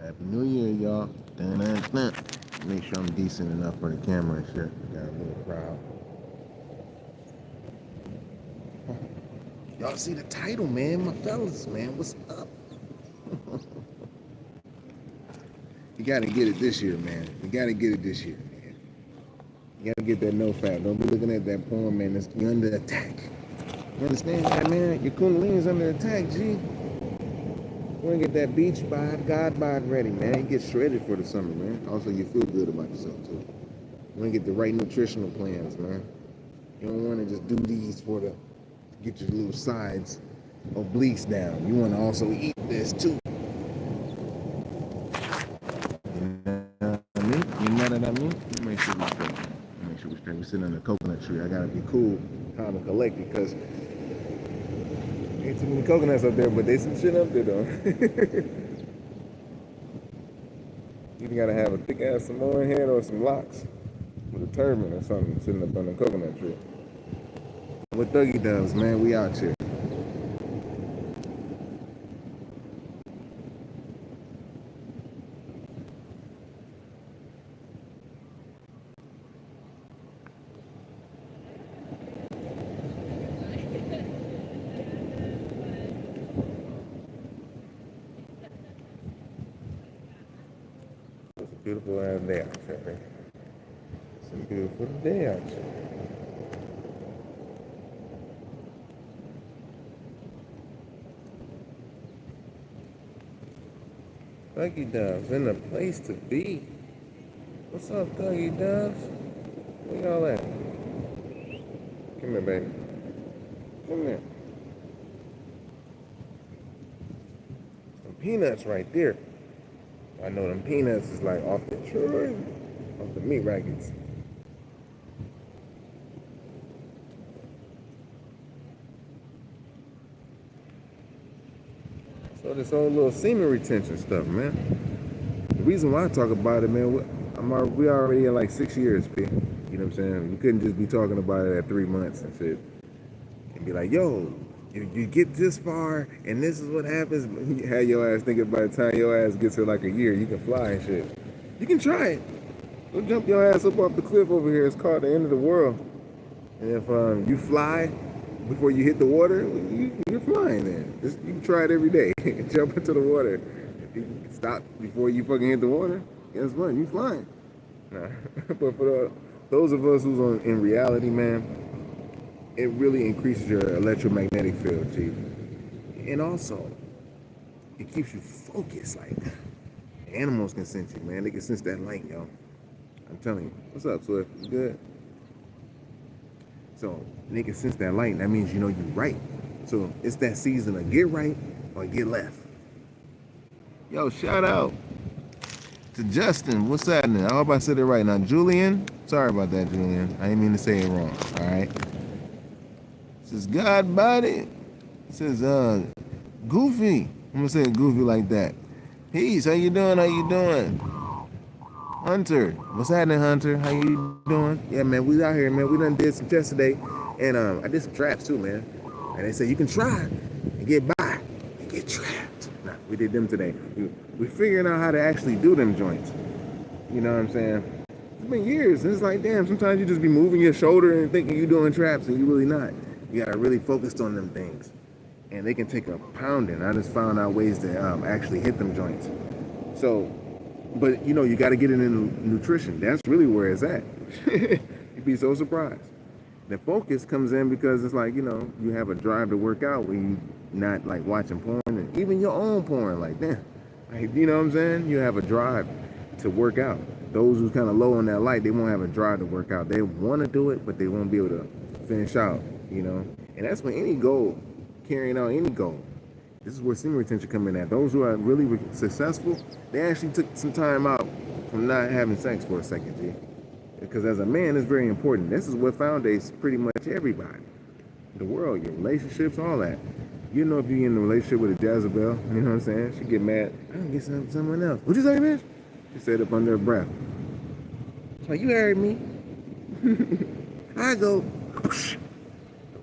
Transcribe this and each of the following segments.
Happy New Year, y'all. Dun-dun-dun. Make sure I'm decent enough for the camera and shit. Got a little crowd. Y'all see the title, man. My fellas, man. What's up? You gotta get it this year, man. You gotta get it this year, man. You gotta get that NOFAP. Don't be looking at that porn, man. You're under attack. You understand that, man? Your kundalini's under attack, G. You want to get that beach bod, God bod ready, man. You get shredded for the summer, man. Also, you feel good about yourself, too. You want to get the right nutritional plans, man. You don't want to just do these for the, get your little sides obliques down. You want to also eat this, too. You know what I mean? You know what I mean? Make sure we're straight. Make sure we're straight. We're sitting under a coconut tree. I got to be cool, calm, and collected, because ain't too many coconuts up there, but there's some shit up there, though. You gotta have a thick ass Samoan head or some locks with a turban or something sitting up on a coconut tree. What Thuggy does, man, we out here. It's a beautiful ass day out here, man. It's a beautiful day out here. Thuggy Doves in the place to be. What's up, Thuggy Doves? Where y'all at? Come here, baby. Come here. Some peanuts right there. I know them peanuts is like off the tree, off the meat rackets. So this whole little semen retention stuff, man. The reason why I talk about it, man, we already in like 6 years, P. You know what I'm saying? We couldn't just be talking about it at 3 months and shit. And be like, yo, you get this far and this is what happens. You have your ass thinking by the time your ass gets to like a year, you can fly and shit. You can try it. Go jump your ass up off the cliff over here. It's called the end of the world. And if you fly before you hit the water, you're flying then. You can try it every day. Jump into the water. If you stop before you fucking hit the water, guess what? You flying. Nah. But for those of us who's in reality, man, it really increases your electromagnetic field, Chief. And also, it keeps you focused. Like, animals can sense you, man. They can sense that light, yo. I'm telling you. What's up, Swift? You good? So, they can sense that light. That means you know you're right. So, it's that season of get right or get left. Yo, shout out to Justin. What's happening? I hope I said it right. Now, Julian. Sorry about that, Julian. I didn't mean to say it wrong. All right. This is Godbody. It says Goofy. I'm gonna say it Goofy like that. Peace. How you doing? How you doing? Hunter. What's happening, Hunter? How you doing? Yeah, man. We out here, man. We done did some tests today, and I did some traps too, man. And they said you can try and get by and get trapped. Nah, we did them today. We figuring out how to actually do them joints. You know what I'm saying? It's been years. And it's like, damn. Sometimes you just be moving your shoulder and thinking you're doing traps, and you really not. You gotta really focus on them things, and they can take a pounding. I just found out ways to actually hit them joints. So, but you know, you gotta get it in nutrition. That's really where it's at. You'd be so surprised. The focus comes in because it's like, you know, you have a drive to work out when you not like watching porn, and even your own porn. Like, damn, like, you know what I'm saying? You have a drive to work out. Those who's kind of low on that light, they won't have a drive to work out. They want to do it, but they won't be able to finish out. You know, and that's when any goal, carrying out any goal, this is where semen retention come in at. Those who are really successful, they actually took some time out from not having sex for a second, G. Because as a man, it's very important. This is what foundates pretty much everybody. The world, your relationships, all that. You know, if you're in a relationship with a Jezebel, you know what I'm saying? She get mad. I can get someone else. What'd you say, bitch? She said up under her breath. Like, you heard me. I go.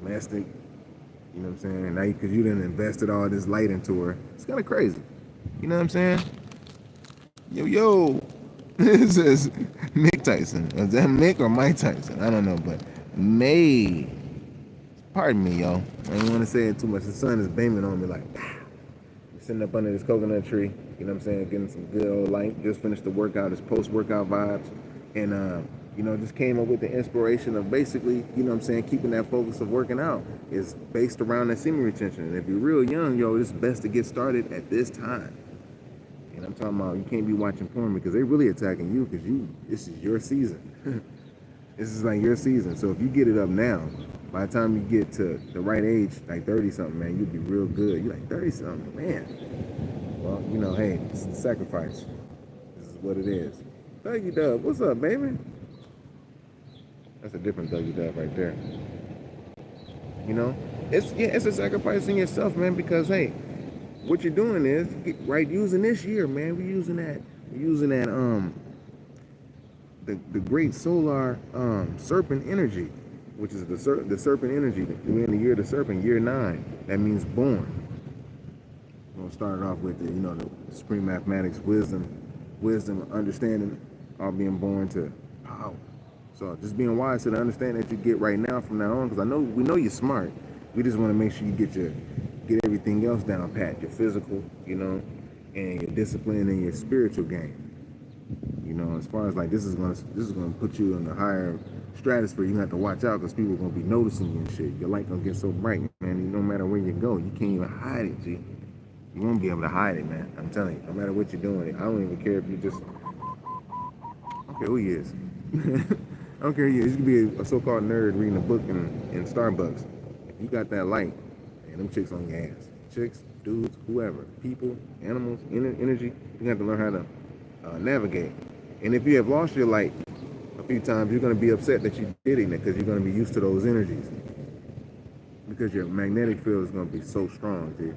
Domestic, you know what I'm saying? Now, because you done invested all this light into her, it's kind of crazy. You know what I'm saying? Yo, yo. This is Mick Tyson. Is that Mick or Mike Tyson? I don't know, but May. Pardon me, y'all. I don't want to say it too much. The sun is beaming on me like, pow. I'm sitting up under this coconut tree. You know what I'm saying? Getting some good old light. Just finished the workout. It's post-workout vibes. And, you know, just came up with the inspiration of basically, you know what I'm saying, keeping that focus of working out is based around that semen retention. And if you're real young, yo, it's best to get started at this time. And I'm talking about you can't be watching porn because they're really attacking you because this is your season. This is like your season. So if you get it up now, by the time you get to the right age, like 30 something, man, you'll be real good. You're like 30 something, man. Well, you know, hey, it's a sacrifice. This is what it is. Dougie Dub, what's up, baby? That's a different Dougie Dub right there. You know, it's a sacrifice in yourself, man, because hey, what you're doing is using this year, man. We're using that the great solar serpent energy, which is the serpent energy. We're in the year of the serpent, year 9. That means born. We're gonna start it off with the supreme mathematics, wisdom, understanding, all being born to power. So just being wise to the understanding that you get right now from now on, because we know you're smart. We just want to make sure you get everything else down pat, your physical, you know, and your discipline and your spiritual game. You know, as far as like this is gonna put you in the higher stratosphere. You have to watch out because people are gonna be noticing you and shit. Your light gonna get so bright, man. No matter where you go, you can't even hide it, G. You won't be able to hide it, man. I'm telling you. No matter what you're doing, I don't even care if you just. I don't care who he is. I don't care who he is. You could be a so-called nerd reading a book in Starbucks. If you got that light, and them chicks on your ass. Chicks, dudes, whoever, people, animals, energy. You have to learn how to navigate. And if you have lost your light a few times, you're going to be upset that you did it because you're going to be used to those energies. Because your magnetic field is going to be so strong, dude.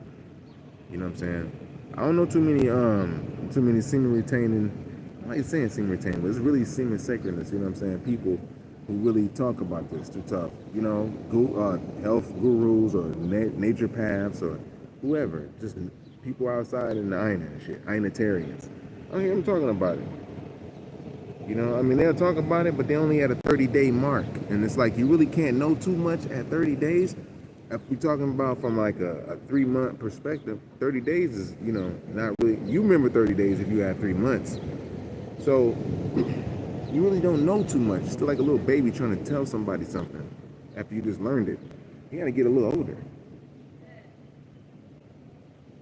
You know what I'm saying? I don't know too many semen retaining, I ain't saying semen retaining, but it's really semen sacredness, you know what I'm saying? People who really talk about this too tough. You know, health gurus or nature paths or whoever. Just people outside in the Aina and shit. Ainatarians. I hear them talking about it. You know, I mean, they'll talk about it, but they only at a 30-day mark. And it's like you really can't know too much at 30 days. If we're talking about from like a 3-month perspective, 30 days is, you know, not really. You remember 30 days if you had 3 months. So you really don't know too much. It's still like a little baby trying to tell somebody something after you just learned it. You got to get a little older.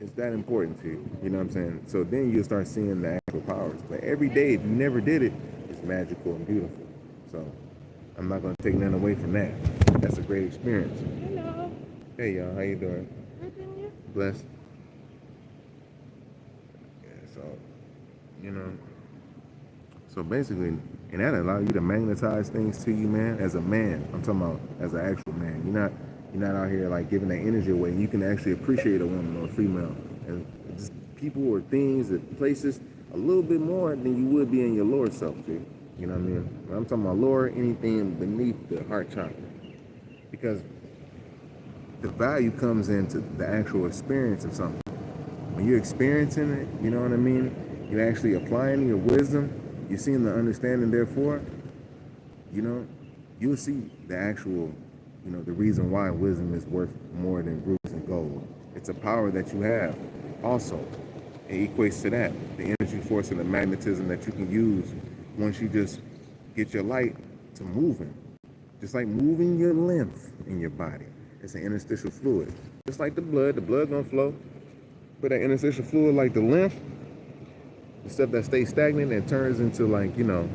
It's that important to you. You know what I'm saying? So then you'll start seeing the actual powers. But every day, if you never did it, it's magical and beautiful. So I'm not going to take nothing away from that. That's a great experience. Hello. Hey, y'all. How you doing? Good, and you? Blessed. Yeah, so, you know. So basically, and that allows you to magnetize things to you, man, as a man. I'm talking about as an actual man. You're not out here like giving that energy away. You can actually appreciate a woman or a female and just people or things or places a little bit more than you would be in your lower self, dude. You know what I mean? When I'm talking about lower, anything beneath the heart chakra. Because the value comes into the actual experience of something. When you're experiencing it, you know what I mean? You're actually applying your wisdom. You're seeing the understanding, therefore, you know, you'll see the actual, you know, the reason why wisdom is worth more than rubies and gold. It's a power that you have. Also, it equates to that, the energy force and the magnetism that you can use once you just get your light to moving. Just like moving your lymph in your body. It's an interstitial fluid. Just like the blood gonna flow. But that interstitial fluid, like the lymph, the stuff that stays stagnant and turns into like, you know,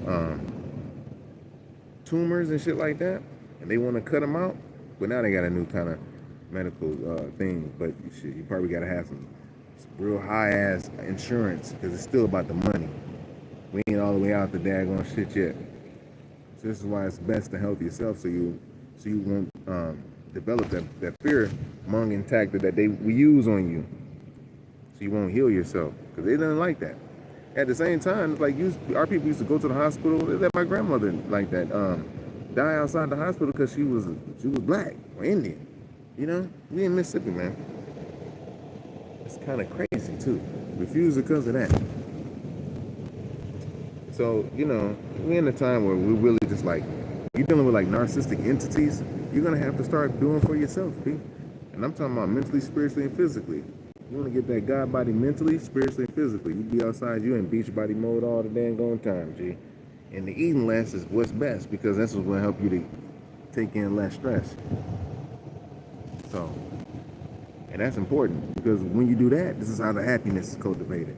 tumors and shit like that. And they want to cut them out. But now they got a new kind of medical thing. But shit, you probably got to have some real high-ass insurance because it's still about the money. We ain't all the way out the daggone shit yet. So this is why it's best to help yourself so you won't develop that fear mongering tactic that we use on you. So you won't heal yourself because they don't like that. At the same time, it's like our people used to go to the hospital. They let my grandmother like that die outside the hospital because she was black or Indian. You know, we in Mississippi, man. It's kind of crazy too. Refuse because of that. So, you know, we're in a time where we're really just like, you're dealing with like narcissistic entities, you're going to have to start doing for yourself, P. And I'm talking about mentally, spiritually, and physically. You want to get that God body mentally, spiritually, and physically. You be outside, you in beach body mode all the dang going time, G. And the eating less is what's best, because that's what's going to help you to take in less stress. So, and that's important, because when you do that, this is how the happiness is cultivated.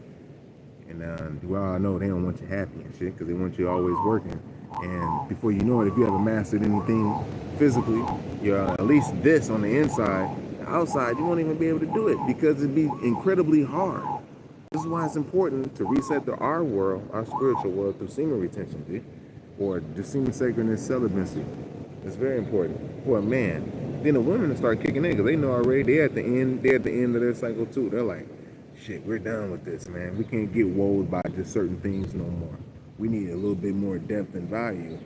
And we all know they don't want you happy and shit, because they want you always working. And before you know it, if you haven't mastered anything physically, you're at least this on the inside, the outside, you won't even be able to do it, because it'd be incredibly hard. This is why it's important to reset our world, our spiritual world, through semen retention, G, or the semen sacredness celibacy. It's very important for a man. Then the women will start kicking in, because they know already they're at the end of their cycle too. They're like, shit, we're done with this, man. We can't get woed by just certain things no more. We need a little bit more depth and value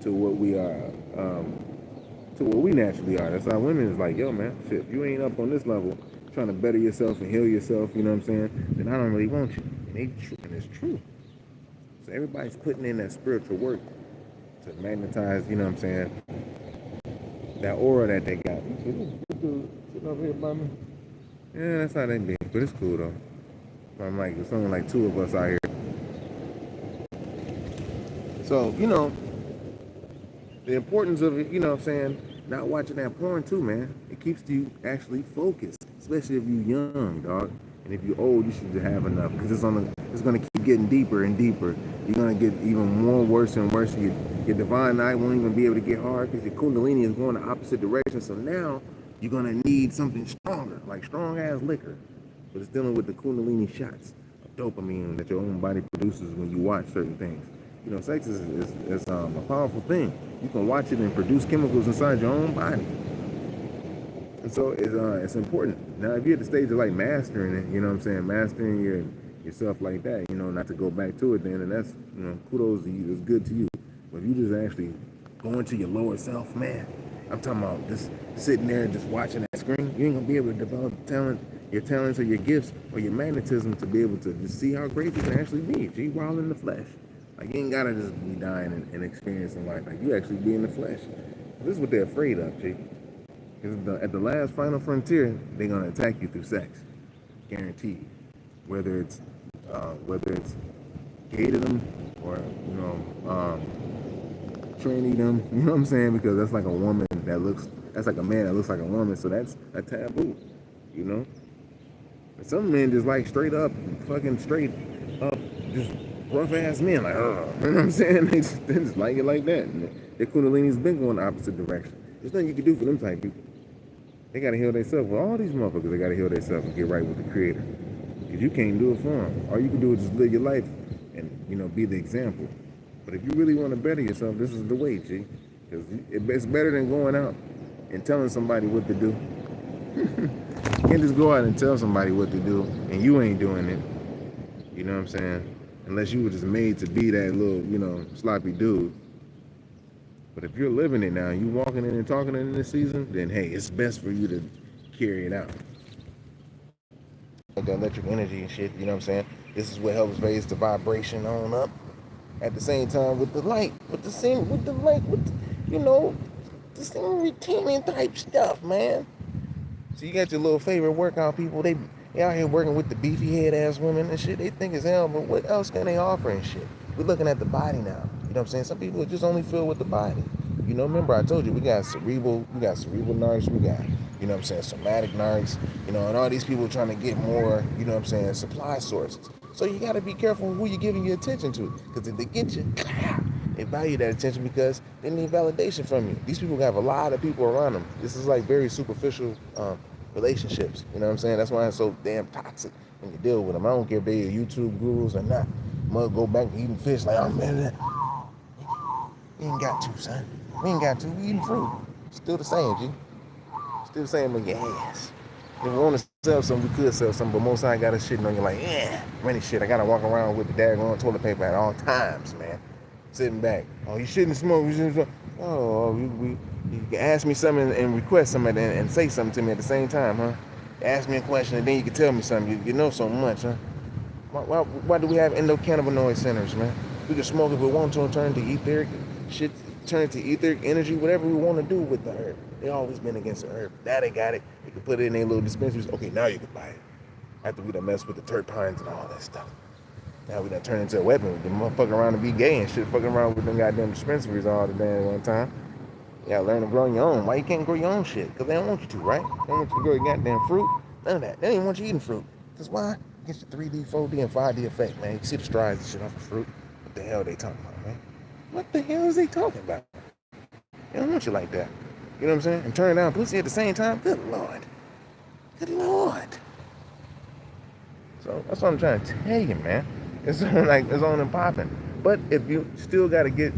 to what we are, to what we naturally are. That's how women is like, yo, man, shit, if you ain't up on this level, trying to better yourself and heal yourself, you know what I'm saying, then I don't really want you. And it's true. So everybody's putting in that spiritual work to magnetize, you know what I'm saying, that aura that they got. Sitting over here by me. Yeah, that's how they be, but it's cool though. I'm like, there's only like 2 of us out here. So, you know, the importance of it, you know what I'm saying, not watching that porn too, man. It keeps you actually focused, especially if you're young, dog. And if you're old, you should have enough, because it's gonna keep getting deeper and deeper. You're gonna get even more worse and worse. Your divine night won't even be able to get hard, because your kundalini is going the opposite direction. So now you're gonna need something stronger, like strong ass liquor. But it's dealing with the kundalini shots of dopamine that your own body produces when you watch certain things. You know, sex is a powerful thing. You can watch it and produce chemicals inside your own body. And so it's important. Now, if you're at the stage of like mastering it, you know what I'm saying, mastering yourself like that, you know, not to go back to it then, and that's, you know, kudos to you, it's good to you. But if you just actually go into your lower self, man, I'm talking about just sitting there and just watching that screen, you ain't gonna be able to develop your talents or your gifts or your magnetism to be able to just see how great you can actually be, G, while in the flesh. Like, you ain't gotta just be dying and experiencing life. Like, you actually be in the flesh. This is what they're afraid of, G. Because at the last final frontier, they're gonna attack you through sex, guaranteed. Whether it's gated them or, you know, tranny them, you know what I'm saying? Because that's like a woman that's like a man that looks like a woman, so that's a taboo, you know? And some men just like straight up, just rough ass men, like, you know what I'm saying? They just like it like that. And their kundalini's been going the opposite direction. There's nothing you can do for them type people. They gotta heal themselves. Well, all these motherfuckers, they gotta heal themselves and get right with the Creator. Because you can't do it for them. All you can do is just live your life and, you know, be the example. But if you really want to better yourself, this is the way, G. Because it's better than going out and telling somebody what to do. You can't just go out and tell somebody what to do and you ain't doing it. You know what I'm saying? Unless you were just made to be that little, you know, sloppy dude. But if you're living it now, you walking in and talking in this season, then hey, it's best for you to carry it out. The electric energy and shit, you know what I'm saying? This is what helps raise the vibration on up. At the same time with the light, with the semen retaining type stuff, man. So you got your little favorite workout people, they out here working with the beefy head ass women and shit. They think it's hell, but what else can they offer and shit? We're looking at the body now. You know what I'm saying? Some people are just only filled with the body. You know, remember I told you we got cerebral narcs, we got, you know what I'm saying, somatic narcs, you know, and all these people trying to get more, you know what I'm saying, supply sources. So you got to be careful who you're giving your attention to, because if they get you, they value that attention because they need validation from you. These people have a lot of people around them. This is like very superficial relationships. You know what I'm saying? That's why it's so damn toxic when you deal with them. I don't care if they're YouTube gurus or not. I'm gonna go back to eating fish like, I'm better than that. You ain't got to, son. We ain't got to. We eating fruit. Still the same, G. Still the same, but your ass. If we want to sell something, we could sell something, but most I got a shit on you like, running shit. I gotta walk around with the daggone toilet paper at all times, man. Sitting back. Oh, you shouldn't smoke. You shouldn't smoke. Oh, you ask me something and request something and say something to me at the same time, huh? Ask me a question and then you can tell me something. You know so much, huh? Why do we have endocannabinoid centers, man? We can smoke if we want to and turn to etheric shit, turn to etheric energy, whatever we want to do with the herb. They always been against the herb. Now they got it. They can put it in their little dispensaries. Okay, now you can buy it. After we done mess with the terpenes and all that stuff. Now we done turn into a weapon. We can fucking around and be gay and shit, fucking around with them goddamn dispensaries all the damn one time. You gotta learn to grow your own. Why you can't grow your own shit? Because they don't want you to, right? They don't want you to grow your goddamn fruit. None of that. They don't even want you eating fruit. Because why? It gets your 3D, 4D, and 5D effect, man. You see the strides and shit off the fruit. What the hell are they talking about, man? What the hell is they talking about? They don't want you like that. You know what I'm saying? And turn down pussy at the same time? Good Lord. Good Lord. So that's what I'm trying to tell you, man. It's on and popping. But if you still got to get,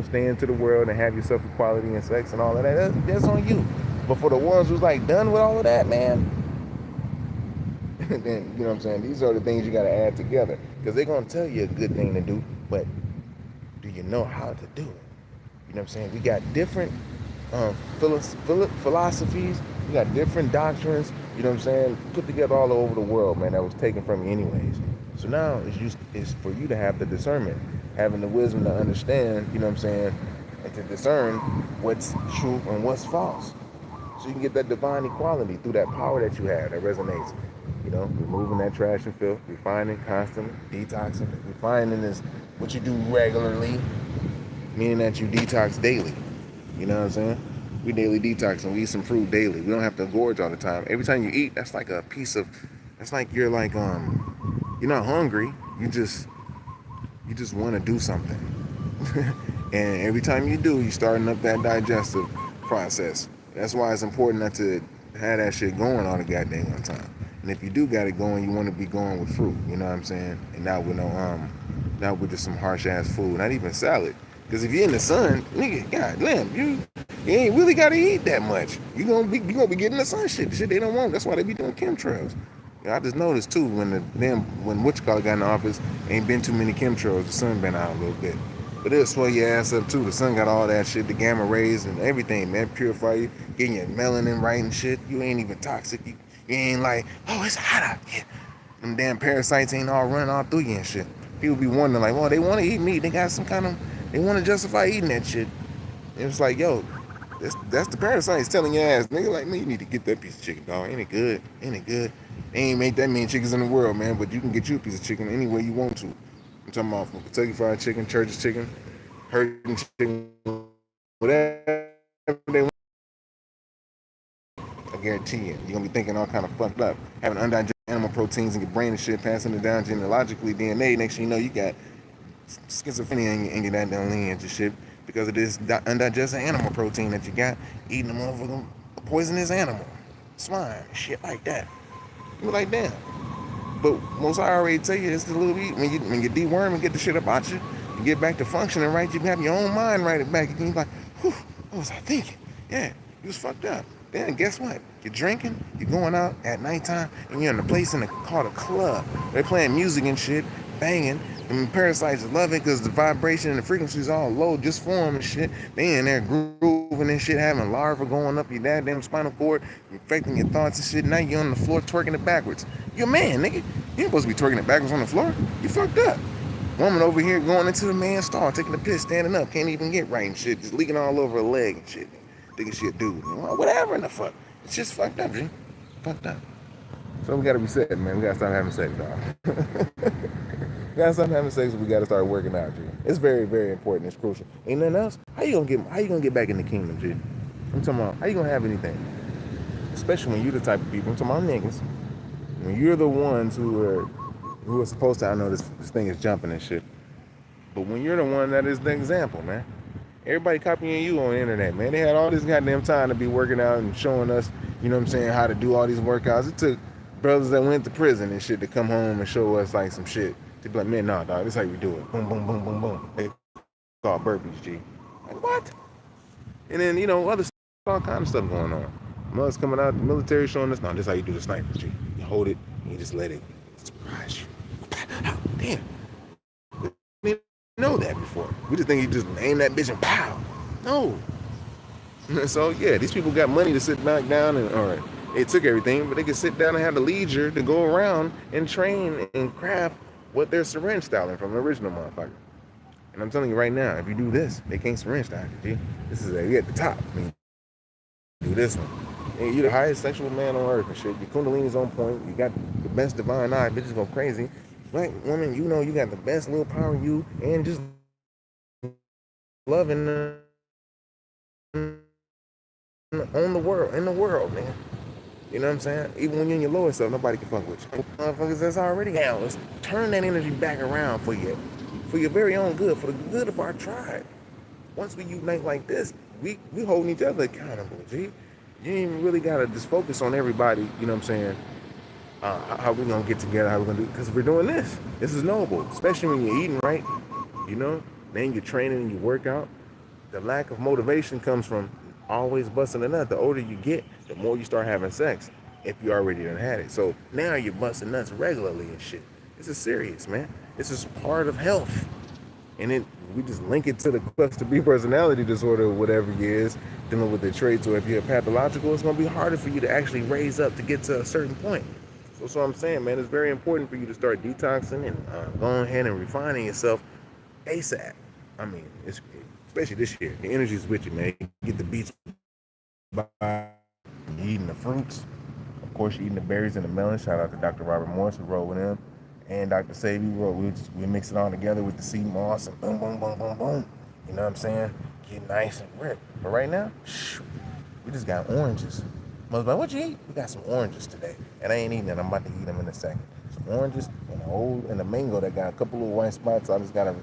stay into the world and have yourself equality and sex and all of that, that's on you. But for the ones who's like done with all of that, man, then, you know what I'm saying, these are the things you got to add together. Because they're going to tell you a good thing to do, but do you know how to do it? You know what I'm saying? We got different philosophies, we got different doctrines, you know what I'm saying, put together all over the world, man, that was taken from you anyways. So now it's for you to have the discernment, having the wisdom to understand, you know what I'm saying, and to discern what's true and what's false. So you can get that divine equality through that power that you have that resonates. Removing that trash and filth, refining constantly, detoxing. Refining is what you do regularly, meaning that you detox daily. You know what I'm saying? We daily detox and we eat some fruit daily. We don't have to gorge all the time. Every time you eat, that's like a piece of, that's like you're not hungry. You just want to do something. And every time you do, you're starting up that digestive process. That's why it's important not to have that shit going all the goddamn one time. And if you do got it going, you want to be going with fruit. You know what I'm saying? And not with just some harsh ass food. Not even salad. Because if you're in the sun, nigga, goddamn, you ain't really got to eat that much. You gonna be getting the sun shit. The shit they don't want. That's why they be doing chemtrails. I just noticed too when Whatchcall got in the office, ain't been too many chemtrails. The sun been out a little bit, but it'll swell your ass up too. The sun got all that shit, the gamma rays and everything, man. Purify you, getting your melanin right and shit. You ain't even toxic. You ain't like, oh, it's hot out here. Them damn parasites ain't all running all through you and shit. People be wondering like, well, they want to eat meat. They got some kind of, they want to justify eating that shit. And it's like, yo, that's the parasites telling your ass, nigga, like, man, you need to get that piece of chicken, dog. Ain't it good? Ain't it good? They ain't make that many chickens in the world, man, but you can get you a piece of chicken any way you want to. I'm talking about from Kentucky Fried Chicken, Church's Chicken, Hurting Chicken, whatever they want. I guarantee you, you're going to be thinking all kind of fucked up. Having undigested animal proteins in your brain and shit, passing it down genealogically, DNA, next thing you know, you got schizophrenia in your goddamn lineage and shit because of this undigested animal protein that you got eating a motherfucking poisonous animal. Swine, shit like that. You're like, damn. But most I already tell you, it's the little bit, when you deworm and get the shit about you, you get back to functioning right, you can have your own mind right back. You can be like, whew, what was I thinking? Yeah, you was fucked up. Then guess what? You're drinking, you're going out at nighttime, and you're in a place called a club. They're playing music and shit, banging, and parasites love it because the vibration and the frequency's all low just for them and shit. They in there grooving and shit, having larvae going up your goddamn spinal cord, infecting your thoughts and shit. Now you're on the floor twerking it backwards. You're a man, nigga. You ain't supposed to be twerking it backwards on the floor. You fucked up. Woman over here going into the man's stall, taking a piss, standing up, can't even get right and shit, just leaking all over her leg and shit. Thinking she a dude. Whatever in the fuck. It's just fucked up, G. Fucked up. So we gotta reset, man. We gotta stop having sex, dog. We gotta stop having sex. We gotta start working out, G. It's very, very important. It's crucial. Ain't nothing else. How you gonna get back in the kingdom, G? I'm talking about how you gonna have anything, especially when you're the type of people. I'm talking about niggas. When you're the ones who are supposed to. I know this thing is jumping and shit, but when you're the one that is the example, man. Everybody copying you on the internet, man. They had all this goddamn time to be working out and showing us, you know what I'm saying, how to do all these workouts. It took brothers that went to prison and shit to come home and show us like some shit. To be like, man, nah, dog, this is how we do it. Boom, boom, boom, boom, boom. They call burpees, G. Like, what? And then, other stuff, all kind of stuff going on. Mothers coming out, the military showing us, no, this is how you do the sniper, G. You hold it and you just let it surprise you. Damn. Know that before. We just think you just aim that bitch and pow. No. So yeah, these people got money to sit back down or they took everything, but they could sit down and have the leisure to go around and train and craft what they're syringe styling from the original motherfucker. And I'm telling you right now, if you do this, they can't syringe doctor, G. This is you at the top. I mean, do this one. And you're the highest sexual man on earth and shit. Your kundalini's on point. You got the best divine eye. Bitches go crazy. Black woman, you know you got the best little power in you, and just loving on the world, in the world, man. You know what I'm saying? Even when you're in your lower self, nobody can fuck with you. Motherfuckers that's already down. Let's turn that energy back around for you, for your very own good, for the good of our tribe. Once we unite like this, we holding each other accountable, G. You ain't even really gotta just focus on everybody, you know what I'm saying? How we gonna get together, how we gonna do, because we're doing this. This is noble, especially when you're eating right, you know? Then you're training and you work out. The lack of motivation comes from always busting a nut. The older you get, the more you start having sex, if you already done had it. So now you're busting nuts regularly and shit. This is serious, man. This is part of health. And we just link it to the cluster B personality disorder or whatever it is, dealing with the traits, or if you're pathological, it's gonna be harder for you to actually raise up to get to a certain point. So that's what I'm saying, man. It's very important for you to start detoxing and going ahead and refining yourself ASAP. I mean, it's especially this year. The energy's with you, man. You get the beats by eating the fruits. Of course, you're eating the berries and the melon. Shout out to Dr. Robert Morris who rolled with him. And Dr. Savy wrote, we mix it all together with the sea moss and boom, boom, boom, boom, boom. You know what I'm saying? Get nice and ripped. But right now, we just got oranges. Mother's like, what you eat? We got some oranges today. And I ain't eating it. I'm about to eat them in a second. Some oranges and a mango that got a couple little white spots. I just got to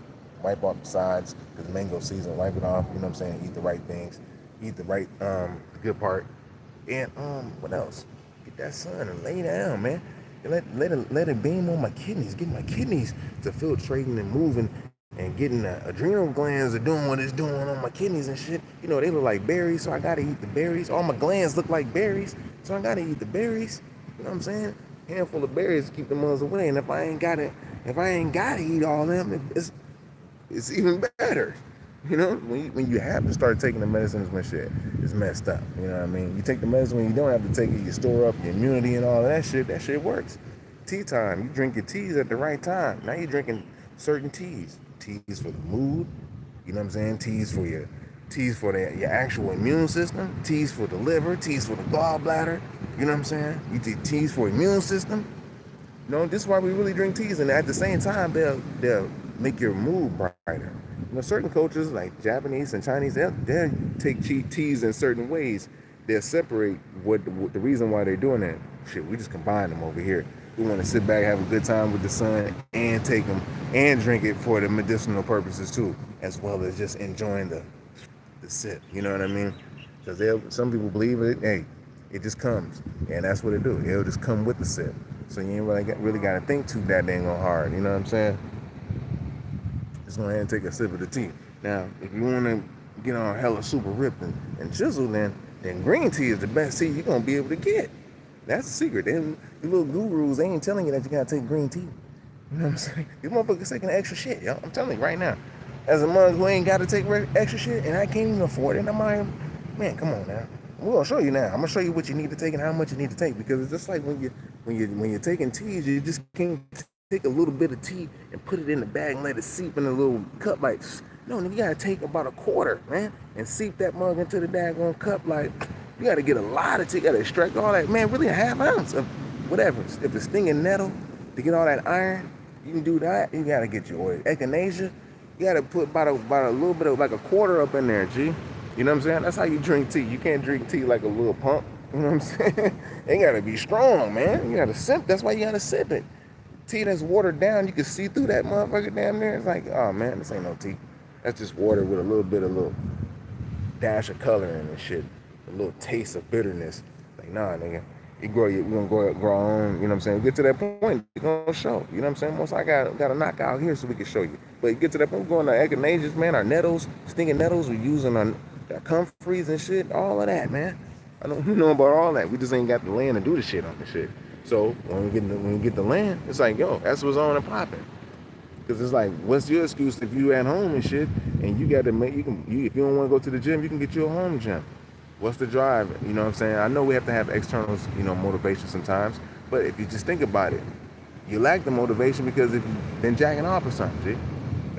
wipe off the sides because mango season. Wipe it off. You know what I'm saying? Eat the right things. Eat the right, the good part. And what else? Get that sun and lay down, man. Let it beam on my kidneys, get my kidneys to filtrating and moving and getting the adrenal glands are doing what it's doing on my kidneys and shit. You know, they look like berries, so I gotta eat the berries. All my glands look like berries, so I gotta eat the berries. You know what I'm saying? Handful of berries to keep the muzz away. And if I ain't gotta eat all of them, it's even better. You know, when you have to start taking the medicines when shit is messed up. You know what I mean? You take the medicine when you don't have to take it, you store up your immunity and all of that shit works. Tea time, you drink your teas at the right time. Now you're drinking certain teas. Teas for the mood, you know what I'm saying? Teas for your actual immune system, teas for the liver, teas for the gallbladder, you know what I'm saying? You take teas for immune system. You know, this is why we really drink teas, and at the same time, they'll make your mood brighter. You know, certain cultures like Japanese and Chinese, they'll take teas in certain ways. They'll separate what the reason why they're doing that. Shit, we just combine them over here. We want to sit back, have a good time with the sun, and take them and drink it for the medicinal purposes too, as well as just enjoying the sip. You know what I mean? Because some people believe it. Hey, it just comes, and that's what it do. It'll just come with the sip. So you ain't really got to think too that dang hard. You know what I'm saying? Just go ahead and take a sip of the tea. Now, if you want to get on hella super ripped and chiseled, then green tea is the best tea you're going to be able to get. That's the secret. The little gurus, they ain't telling you that you got to take green tea. You know what I'm saying? These motherfuckers taking extra shit, yo. I'm telling you right now. As a mother who ain't got to take extra shit, and I can't even afford it, man, come on now. We're going to show you now. I'm going to show you what you need to take and how much you need to take, because it's just like when you're taking teas, you just can't take a little bit of tea and put it in the bag and let it seep in a little cup like, no, you gotta take about a quarter, man, and seep that mug into the daggone cup. Like, you gotta get a lot of tea, you gotta extract all that, man, really a half ounce of whatever. If it's stinging nettle, to get all that iron, you can do that. You gotta get your echinacea. You gotta put about a little bit of, like a quarter up in there, G. You know what I'm saying? That's how you drink tea. You can't drink tea like a little pump. You know what I'm saying? It gotta be strong, man. You gotta sip. That's why you gotta sip it. Tea that's watered down, you can see through that motherfucker damn there. It's like, oh man, this ain't no tea. That's just water with a little dash of color in and shit. A little taste of bitterness. Like, nah, nigga. We gonna grow our own, you know what I'm saying? Get to that point, it's gonna show. You know what I'm saying? Once I got a knockout here so we can show you. But get to that point, we're going to echinaceas, man, our nettles, stinging nettles, we're using our comfreys and shit, all of that, man. I don't know about all that. We just ain't got the land to do the shit on the shit. So when we get the land, it's like, yo, that's what's on and popping. Because it's like, what's your excuse if you at home and shit, and you got to make, if you don't want to go to the gym, you can get you a home gym. What's the drive? You know what I'm saying? I know we have to have external, motivation sometimes, but if you just think about it, you lack the motivation because if you've been jacking off or something, see?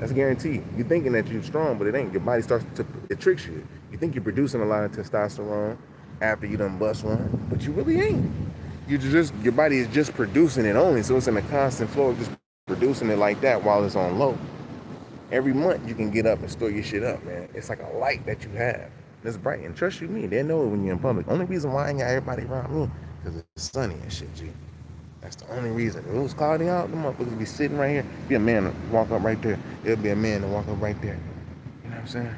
That's guaranteed. You're thinking that you're strong, but it ain't. Your body starts to, it tricks you. You think you're producing a lot of testosterone after you done bust one, but you really ain't. Your body is just producing it only, so it's in a constant flow of just producing it like that while it's on low. Every month you can get up and store your shit up, man. It's like a light that you have. And it's bright. And trust you me, they know it when you're in public. Only reason why I ain't got everybody around me, because it's sunny and shit, G. That's the only reason. If it was cloudy out, the motherfuckers be sitting right here. Be a man to walk up right there. It'll be a man to walk up right there. You know what I'm saying?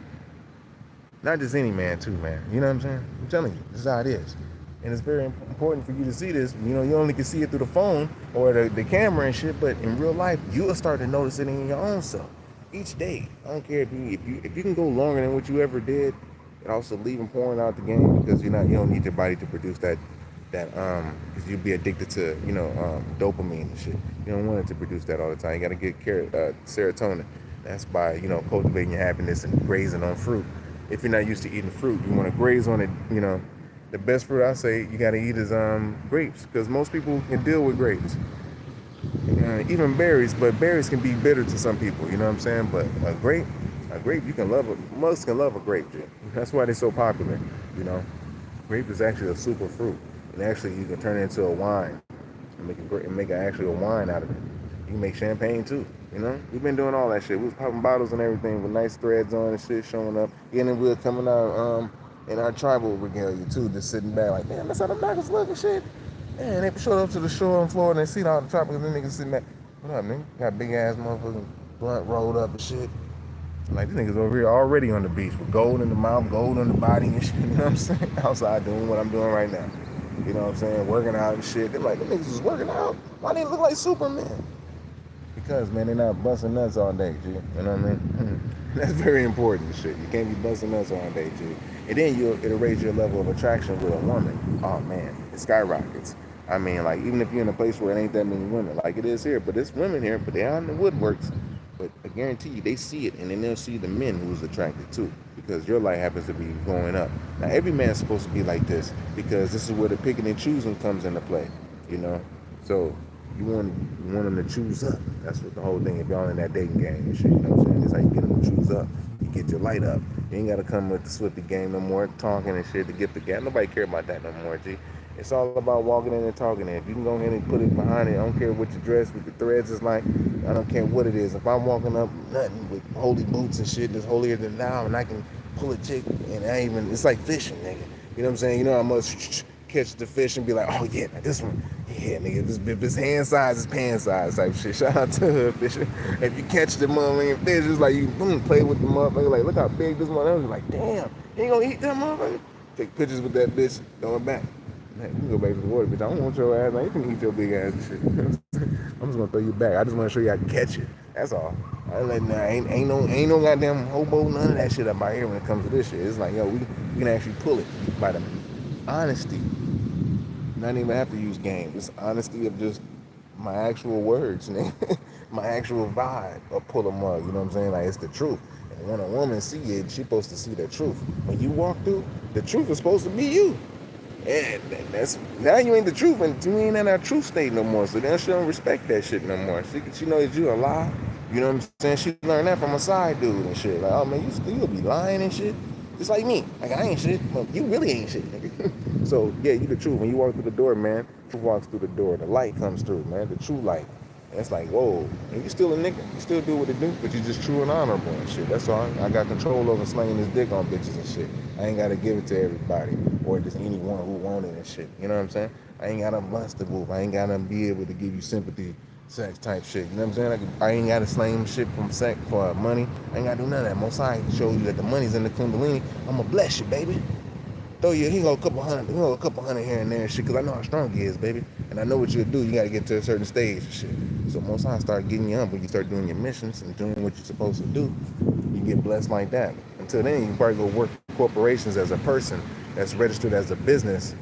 Not just any man too, man. You know what I'm saying? I'm telling you, this is how it is. And it's very important for you to see this. You know, you only can see it through the phone or the camera and shit, but in real life, you'll start to notice it in your own self. Each day. I don't care if you can go longer than what you ever did, and also leave them pouring out the game, because you don't need your body to produce that because you'll be addicted to dopamine and shit. You don't want it to produce that all the time. You got to get serotonin. That's by cultivating your happiness and grazing on fruit. If you're not used to eating fruit, you want to graze on it. The best fruit I say you got to eat is grapes, because most people can deal with grapes. Even berries, but berries can be bitter to some people, you know what I'm saying? But a grape, you can love it. Most can love a grape, G. That's why they're so popular, Grape is actually a super fruit, and actually you can turn it into a wine and make actually a wine out of it. You can make champagne too, We've been doing all that shit. We was popping bottles and everything with nice threads on and shit showing up. And then we were coming out in our tribal regalia too, just sitting back like, damn, that's how the backers look and shit. Man, they showed up to the shore in Florida and see all the tropics, and niggas sitting back. What up, nigga? Got big ass motherfucking blunt rolled up and shit. Like, these niggas over here already on the beach with gold in the mouth, gold on the body and shit. You know what I'm saying? Outside doing what I'm doing right now. You know what I'm saying? Working out and shit. They're like, the niggas was working out. Why they look like Superman? Because, man, they're not busting nuts all day, G. You know what I mean? That's very important shit. You can't be busting nuts all day, G. And then it'll raise your level of attraction with a woman. Oh, man, it skyrockets. I mean, like, even if you're in a place where it ain't that many women, like it is here, but it's women here, but they're on the woodworks. But I guarantee you, they see it, and then they'll see the men who's attracted too, because your light happens to be going up. Now, every man's supposed to be like this, because this is where the picking and choosing comes into play, So you want them to choose up. That's what the whole thing. If y'all in that dating game and shit, you know what I'm saying? That's how you get them to choose up. You get your light up. You ain't got to come with the Swifty game no more, talking and shit to get the gap. Nobody care about that no more, G. It's all about walking in and talking in. If you can go ahead and put it behind it, I don't care what your dress with the threads is like. I don't care what it is. If I'm walking up nothing with holy boots and shit that's holier than thou, and I can pull a chick, and it's like fishing, nigga. You know what I'm saying? I must catch the fish and be like, oh yeah, this one, yeah, nigga, if it's hand size, it's pan size type shit. Shout out to hood fishing. If you catch the motherfucking fish, it's like you play with the motherfucker, like look how big this motherfucker is. Like, damn, you ain't gonna eat that motherfucker? Take pictures with that bitch, throw it back. Man, you can go back to the water, bitch. I don't want your ass. Like, you can eat your big ass and shit. I'm just gonna throw you back. I just want to show you I can catch it. That's all. Ain't no goddamn hobo, none of that shit up out here when it comes to this shit. It's like, yo, we can actually pull it by the honesty. Not even have to use game. It's honesty of just my actual words, my actual vibe of pull a mug. You know what I'm saying? Like, it's the truth. And when a woman see it, she's supposed to see the truth. When you walk through, the truth is supposed to be you. And that's now you ain't the truth, and you ain't in our truth state no more. So then she don't respect that shit no more. She knows you a lie. You know what I'm saying? She learned that from a side dude and shit. Like, oh man, you'll be lying and shit. Just like me. Like, I ain't shit. Well, you really ain't shit, nigga. So yeah, you the truth. When you walk through the door, man, truth walks through the door. The light comes through, man. The true light. And it's like, whoa. And you still a nigga. You still do what it do, but you just true and honorable and shit. That's all. I got control over slinging this dick on bitches and shit. I ain't gotta give it to everybody or just anyone who want it and shit. You know what I'm saying? I ain't gotta bust the move. I ain't gotta be able to give you sympathy, sex type shit. You know what I'm saying? I ain't gotta slang shit from sex for money. I ain't gotta do none of that. Most I show you that the money's in the Kundalini. I'ma bless you, baby. Throw you, he go a couple hundred here and there and shit, cause I know how strong he is, baby. And I know what you'll do. You gotta get to a certain stage and shit. So most I start getting you up when you start doing your missions and doing what you're supposed to do. You get blessed like that. Until then, you can probably go work for corporations as a person that's registered as a business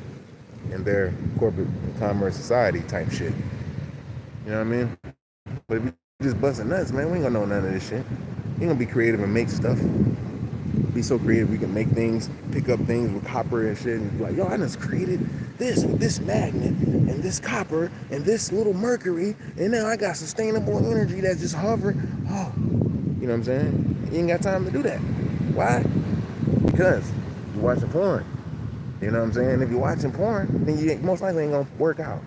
in their corporate commerce society type shit. You know what I mean? But if you just busting nuts, man, we ain't gonna know none of this shit. You gonna be creative and make stuff. Be so creative, we can make things, pick up things with copper and shit, and be like, yo, I just created this with this magnet and this copper and this little mercury, and now I got sustainable energy that's just hovering. Oh, You know what I'm saying? You ain't got time to do that. Why? Because you're watching porn. You know what I'm saying? If you're watching porn, then you most likely ain't gonna work out.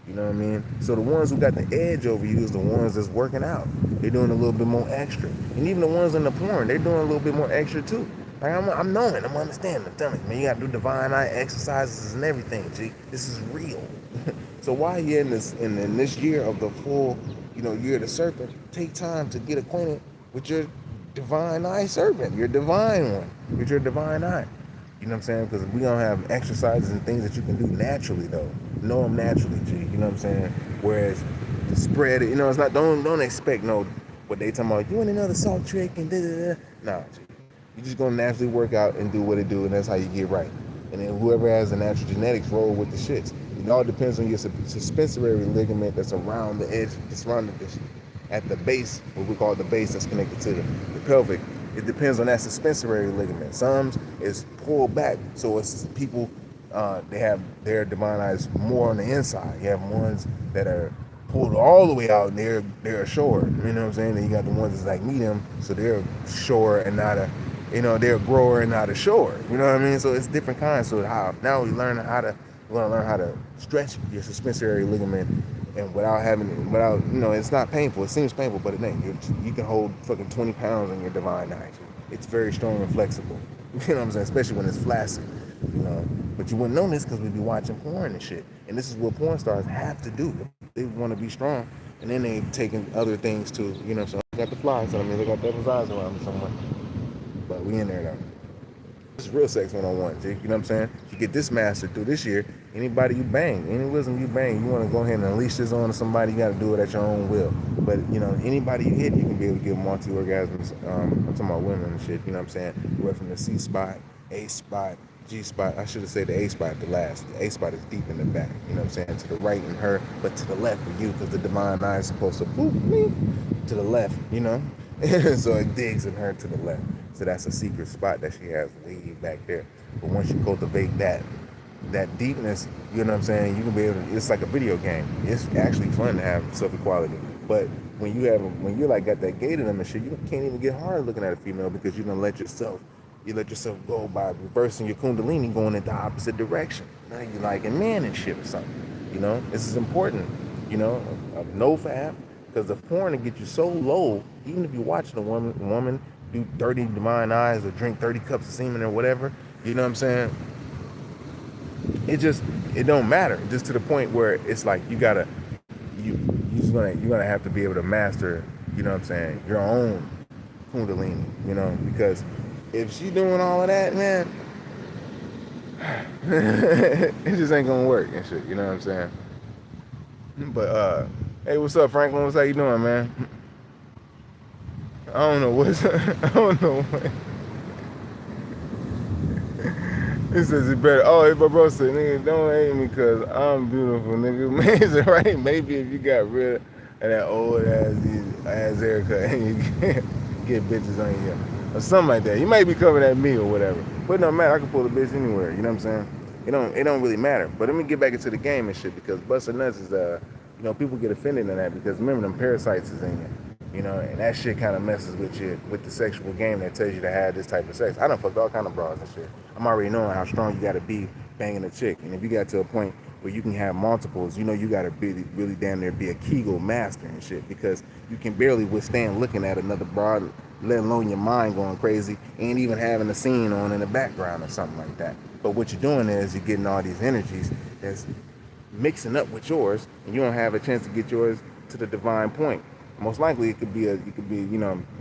You know what I mean? So the ones who got the edge over you is the ones that's working out. They're doing a little bit more extra. And even the ones in the porn, they're doing a little bit more extra too. Like I'm knowing, I'm understanding, I'm telling you, man, you gotta do divine eye exercises and everything, G. This is real. So while you're in this year of the full, year of the serpent, take time to get acquainted with your divine eye serpent, your divine one, with your divine eye. You know what I'm saying? Because we don't have exercises and things that you can do naturally though. Know them naturally, G. You know what I'm saying? Whereas the spread, it's not. Don't expect what they talking about. You want another salt trick and da da da. Nah, G. You just gonna naturally work out and do what it do, and that's how you get right. And then whoever has the natural genetics roll with the shits. It all depends on your suspensory ligament that's around the edge, that's around at the base, what we call the base that's connected to the pelvic. It depends on that suspensory ligament. Some is pulled back, so it's people, they have their divine eyes more on the inside. You have ones that are pulled all the way out and they're short. You know what I'm saying? Then you got the ones that's like medium, so they're short and not they're a grower and not a short. You know what I mean? So it's different kinds. So now we want to learn how to stretch your suspensory ligament, and without, it's not painful. It seems painful, but it ain't. You can hold fucking 20 pounds on your divine eye. It's very strong and flexible. You know what I'm saying? Especially when it's flaccid, But you wouldn't know this because we'd be watching porn and shit. And this is what porn stars have to do. They want to be strong. And then they taking other things too. So I got the flies on me. They got devil's eyes around me somewhere. But we in there now. This is real sex 101, G. You know what I'm saying? You get this mastered through this year. Anybody you bang, any wisdom you bang, you want to go ahead and unleash this on to somebody, you got to do it at your own will. But, anybody you hit, you can be able to give multi-orgasms. I'm talking about women and shit, you know what I'm saying? Went from the C spot, A spot, G spot. I should have said the A spot the last. The A spot is deep in the back, you know what I'm saying? To the right in her, but to the left for you, because the divine eye is supposed to boop me to the left, So it digs in her to the left. So that's a secret spot that she has way back there. But once you cultivate that deepness, you know what I'm saying, you can be able to, it's like a video game. It's actually fun to have self-equality. But when you're like got that gate in them and shit, you can't even get hard looking at a female because you don't let yourself go by reversing your kundalini going in the opposite direction. Now you're like a man and shit or something. This is important, of NOFAP, because the porn will get you so low, even if you're watching a woman do 30 divine eyes or drink 30 cups of semen or whatever, you know what I'm saying? It don't matter. Just to the point where it's like you're gonna have to be able to master, you know what I'm saying, your own kundalini, because if she doing all of that, man, it just ain't gonna work and shit, you know what I'm saying? But hey, what's up, Franklin? What's how you doing, man? I don't know what. It says it better. Oh, if my bro said, nigga, don't hate me because I'm beautiful, nigga. Man, right? Maybe if you got rid of that old ass haircut and you get bitches on you or something like that. You might be coming at me or whatever. But it don't matter. I can pull a bitch anywhere. You know what I'm saying? It don't really matter. But let me get back into the game and shit, because busting nuts is people get offended in that because remember them parasites is in you. And that shit kind of messes with the sexual game that tells you to have this type of sex. I done fucked all kind of bras and shit. I'm already knowing how strong you got to be banging a chick. And if you got to a point where you can have multiples, you got to really damn near be a Kegel master and shit, because you can barely withstand looking at another bra, let alone your mind going crazy, and even having a scene on in the background or something like that. But what you're doing is you're getting all these energies that's mixing up with yours, and you don't have a chance to get yours to the divine point. Most likely it could be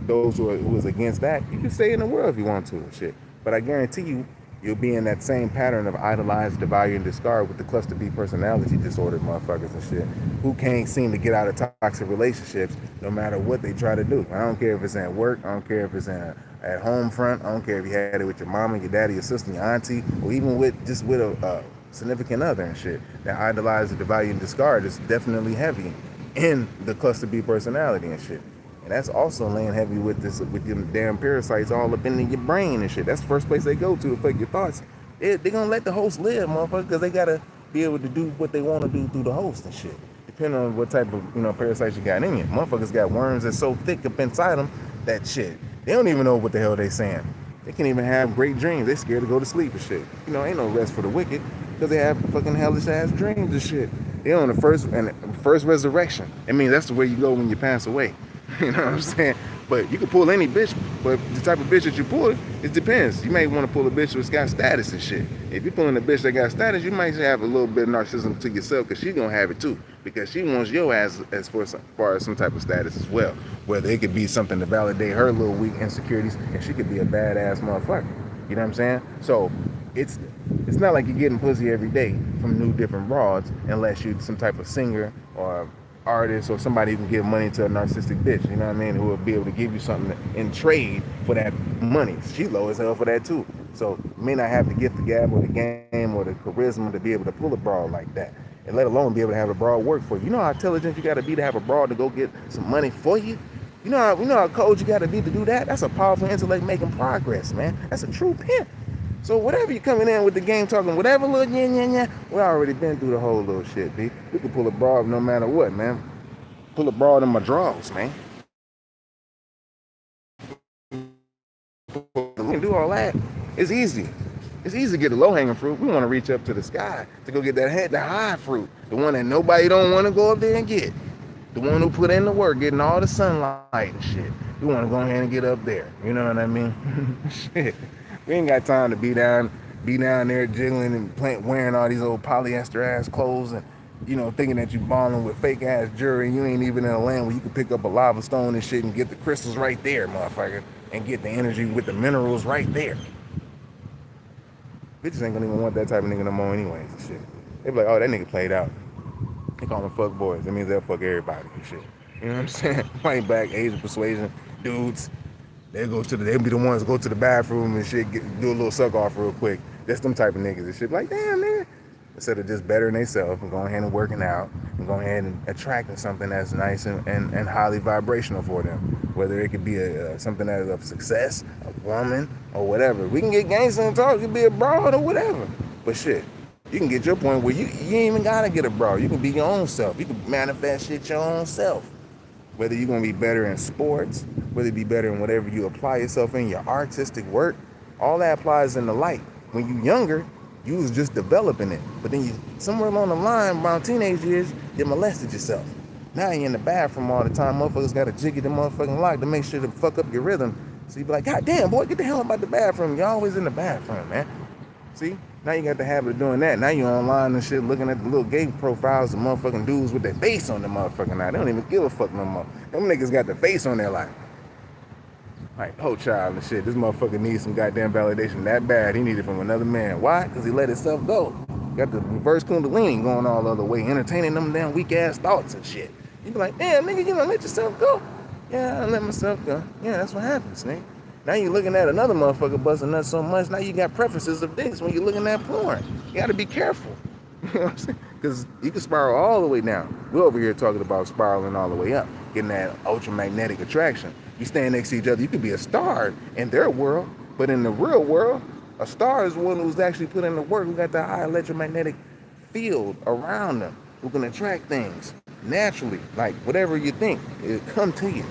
those who is against that. You can stay in the world if you want to and shit. But I guarantee you'll be in that same pattern of idolize, devalue, and discard with the cluster B personality disorder motherfuckers and shit, who can't seem to get out of toxic relationships no matter what they try to do. I don't care if it's at work, I don't care if it's at home front, I don't care if you had it with your mama, your daddy, your sister, your auntie, or even with a significant other and shit. That idolize, devalue, and discard is definitely heavy in the cluster B personality and shit. And that's also laying heavy with them damn parasites all up in your brain and shit. That's the first place they go to affect your thoughts. They're gonna let the host live, motherfucker, because they gotta be able to do what they want to do through the host and shit. Depending on what type of parasites you got in you. Motherfuckers got worms that's so thick up inside them, that shit. They don't even know what the hell they saying. They can't even have great dreams. They scared to go to sleep and shit. You know, ain't no rest for the wicked because they have fucking hellish ass dreams and shit. They on the first resurrection. I mean, that's the way you go when you pass away. You know what I'm saying? But you can pull any bitch, but the type of bitch that you pull, it depends. You may want to pull a bitch that's got status and shit. If you're pulling a bitch that got status, you might have a little bit of narcissism to yourself because she's going to have it too. Because she wants your ass as far as some type of status as well. Whether it could be something to validate her little weak insecurities, and she could be a badass motherfucker. You know what I'm saying? So it's not like you're getting pussy every day from new different broads unless you're some type of singer or artist or somebody who can give money to a narcissistic bitch, you know what I mean, who will be able to give you something in trade for that money. She low as hell for that too. So you may not have the gift, the gab, or the game, or the charisma to be able to pull a broad like that, and let alone be able to have a broad work for you. You know how intelligent you got to be to have a broad to go get some money for you? You know how cold you got to be to do that? That's a powerful intellect making progress, man. That's a true pimp. So whatever you coming in with the game talking, whatever little yeah, we already been through the whole little shit, B. We can pull a broad no matter what, man. Pull a broad in my drawers, man. We can do all that. It's easy. It's easy to get the low-hanging fruit. We want to reach up to the sky to go get the high fruit. The one that nobody don't want to go up there and get. The one who put in the work, getting all the sunlight and shit. We want to go ahead and get up there. You know what I mean? Shit. We ain't got time to be down there jiggling and wearing all these old polyester ass clothes and, you know, thinking that you balling with fake ass jewelry. You ain't even in a land where you can pick up a lava stone and shit and get the crystals right there, motherfucker, and get the energy with the minerals right there. Bitches ain't gonna even want that type of nigga no more anyways and shit. They be like, oh, that nigga played out. They call them fuck boys. That means they'll fuck everybody and shit. You know what I'm saying? White back, Asian persuasion, dudes. They'll be the ones to go to the bathroom and shit, do a little suck off real quick. That's them type of niggas and shit. Like, damn, nigga. Instead of just bettering themselves and going ahead and working out and going ahead and attracting something that's nice and highly vibrational for them. Whether it could be something that is of success, a woman, or whatever. We can get gangster and talk. It could be a broad or whatever. But shit, you can get your point where you ain't even gotta get a broad. You can be your own self. You can manifest shit your own self. Whether you're going to be better in sports, whether you be better in whatever you apply yourself in, your artistic work, all that applies in the light. When you're younger, you was just developing it. But then somewhere along the line, around teenage years, you molested yourself. Now you're in the bathroom all the time. Motherfuckers got to jiggy the motherfucking lock to make sure to fuck up your rhythm. So you be like, God damn, boy, get the hell about the bathroom. You're always in the bathroom, man. See? Now you got the habit of doing that. Now you're online and shit looking at the little gay profiles of motherfucking dudes with their face on the motherfucking eye. They don't even give a fuck no more. Them niggas got their face on their life. Like, whole child and shit. This motherfucker needs some goddamn validation that bad. He need it from another man. Why? Because he let himself go. Got the reverse kundalini going all the other way, entertaining them damn weak ass thoughts and shit. You be like, damn, nigga, you don't let yourself go? Yeah, I let myself go. Yeah, that's what happens, nigga. Now you're looking at another motherfucker busting nuts so much, now you got preferences of dicks when you're looking at porn. You gotta be careful. You know what I'm saying? Because you can spiral all the way down. We're over here talking about spiraling all the way up, getting that ultramagnetic attraction. You stand next to each other, you could be a star in their world, but in the real world, a star is one who's actually put in the work, who got that high electromagnetic field around them, who can attract things naturally, like whatever you think, it'll come to you.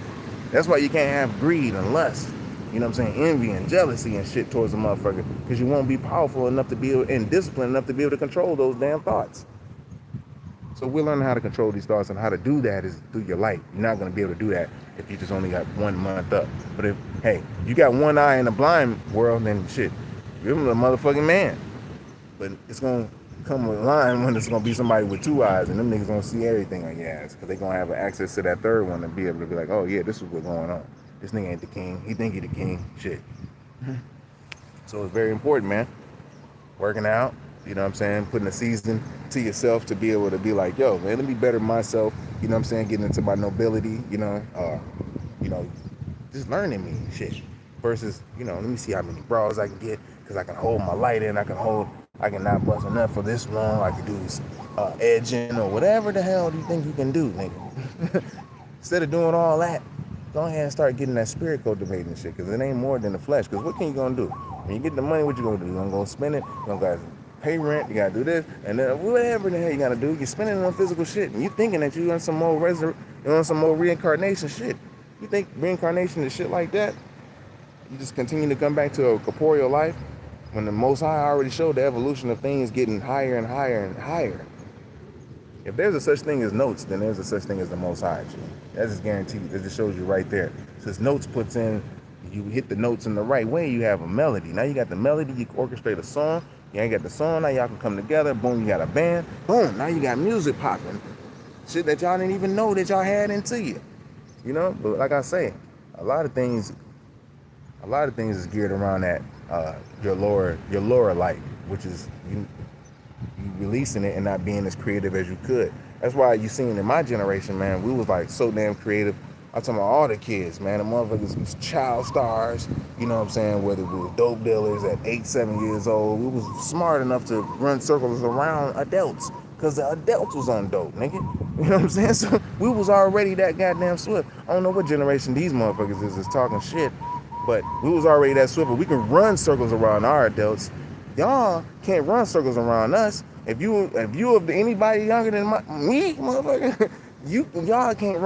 That's why you can't have greed and lust. You know what I'm saying? Envy and jealousy and shit towards a motherfucker. Because you won't be powerful enough to be able, and disciplined enough to be able to control those damn thoughts. So we're learning how to control these thoughts, and how to do that is through your light. You're not going to be able to do that if you just only got 1 month up. But if, hey, you got one eye in the blind world, then shit, you're a motherfucking man. But it's going to come a line when it's going to be somebody with 2 eyes, and them niggas going to see everything on your ass. Because they're going to have access to that third one and be able to be like, oh yeah, this is what's going on. This nigga ain't the king. He think he the king. Shit. So it's very important, man. Working out, you know what I'm saying? Putting a season to yourself to be able to be like, yo, man, let me better myself. You know what I'm saying? Getting into my nobility, you know, just learning me shit. Versus, you know, let me see how many bras I can get, because I can hold my light in. I can not bust enough for this long. I can do this edging or whatever the hell do you think you can do, nigga? Instead of doing all that, go ahead and start getting that spirit cultivating shit, because it ain't more than the flesh. Because what can you gonna do? When you get the money, what you gonna do? You gonna go spend it? You gonna pay rent? You gotta do this, and then whatever the hell you gotta do, you're spending it on physical shit, and you thinking that you on some more reincarnation shit. You think reincarnation is shit like that? You just continue to come back to a corporeal life when the Most High already showed the evolution of things getting higher and higher and higher. If there's a such thing as notes, then there's a such thing as the Most High. G. That's just guaranteed. It just shows you right there. Since notes puts in, you hit the notes in the right way, you have a melody. Now you got the melody, you can orchestrate a song. You ain't got the song, now y'all can come together. Boom, you got a band. Boom, now you got music popping. Shit that y'all didn't even know that y'all had into you. You know, but like I say, a lot of things is geared around that your lower light, which is you releasing it and not being as creative as you could. That's why you seen in my generation, man, we was like so damn creative. I'm talking about all the kids, man. The motherfuckers was child stars, you know what I'm saying? Whether we were dope dealers at 8, 7 years old, we was smart enough to run circles around adults because the adults was on dope, nigga. You know what I'm saying? So we was already that goddamn swift. I don't know what generation these motherfuckers is talking shit, but we was already that swift. But we can run circles around our adults. Y'all can't run circles around us. If you of anybody younger than me, motherfucker, y'all can't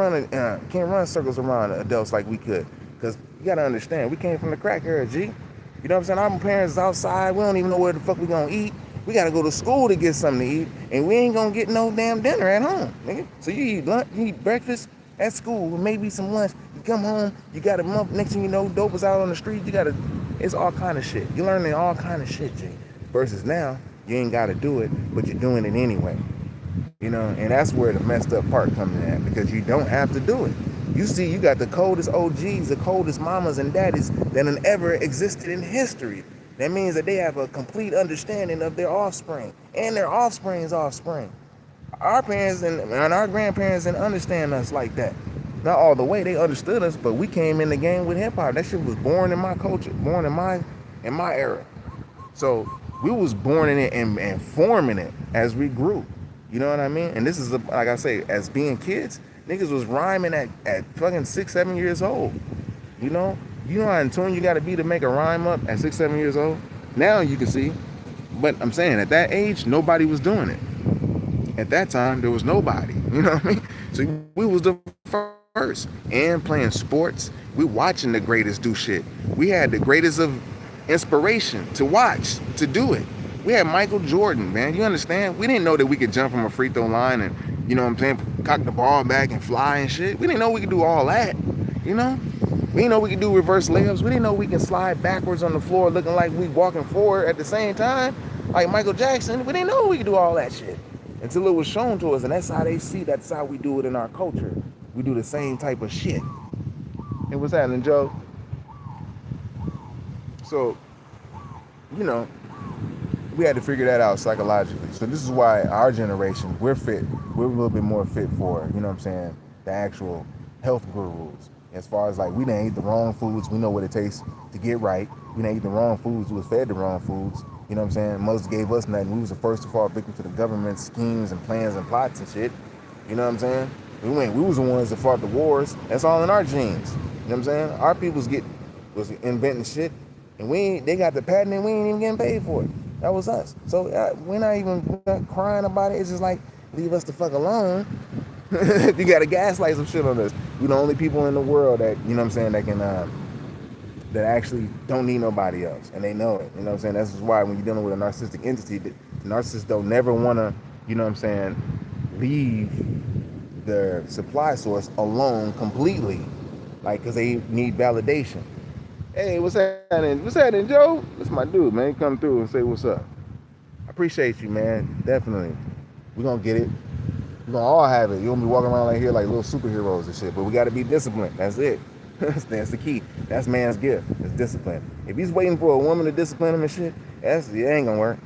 run circles around adults like we could. Cause you gotta understand, we came from the crack era, G. You know what I'm saying? Our parents is outside. We don't even know where the fuck we gonna eat. We gotta go to school to get something to eat, and we ain't gonna get no damn dinner at home, nigga. So you eat lunch, you eat breakfast at school, maybe some lunch. You come home, you got a month. Next thing you know, dope is out on the street. It's all kind of shit. You're learning all kind of shit, G. Versus now, you ain't gotta do it, but you're doing it anyway. You know, and that's where the messed up part comes in at, because you don't have to do it. You see, you got the coldest OGs, the coldest mamas and daddies that have ever existed in history. That means that they have a complete understanding of their offspring and their offspring's offspring. Our parents and our grandparents didn't understand us like that. Not all the way, they understood us, but we came in the game with hip hop. That shit was born in my culture, born in my era. So we was born in it and forming it as we grew. You know what I mean? And this is, like I say, as being kids, niggas was rhyming at fucking 6, 7 years old. You know how in tune you gotta be to make a rhyme up at 6, 7 years old? Now you can see. But I'm saying, at that age, nobody was doing it. At that time, there was nobody. You know what I mean? So we was the first. And playing sports, we watching the greatest do shit. We had the greatest of inspiration to watch, to do it. We had Michael Jordan, man. You understand? We didn't know that we could jump from a free throw line and, you know what I'm saying, cock the ball back and fly and shit. We didn't know we could do all that, you know? We didn't know we could do reverse layups. We didn't know we can slide backwards on the floor looking like we walking forward at the same time, like Michael Jackson. We didn't know we could do all that shit until it was shown to us, and that's how they see. That's how we do it in our culture. We do the same type of shit. Hey, what's happening, Joe? So, you know, we had to figure that out psychologically. So this is why our generation, we're a little bit more fit for, you know what I'm saying, the actual health gurus. As far as like, we didn't eat the wrong foods, we know what it takes to get right. We didn't eat the wrong foods, we was fed the wrong foods. You know what I'm saying? Mothers gave us nothing. We was the first to fall victim to the government schemes and plans and plots and shit. You know what I'm saying? We was the ones that fought the wars. That's all in our genes. You know what I'm saying? Our peoples was inventing shit, and they got the patent and we ain't even getting paid for it. That was us. So we're not crying about it. It's just like, leave us the fuck alone. You got to gaslight some shit on us. We're the only people in the world that, you know what I'm saying, that can, that actually don't need nobody else. And they know it. You know what I'm saying? That's why when you're dealing with a narcissistic entity, the narcissists don't never want to, you know what I'm saying, leave their supply source alone completely. Like, because they need validation. Hey, what's happening? What's happening, Joe? That's my dude, man. Come through and say what's up. I appreciate you, man. Definitely. We're going to get it. We're going to all have it. You're going to be walking around like here like little superheroes and shit. But we got to be disciplined. That's it. That's the key. That's man's gift. It's discipline. If he's waiting for a woman to discipline him and shit, it ain't going to work.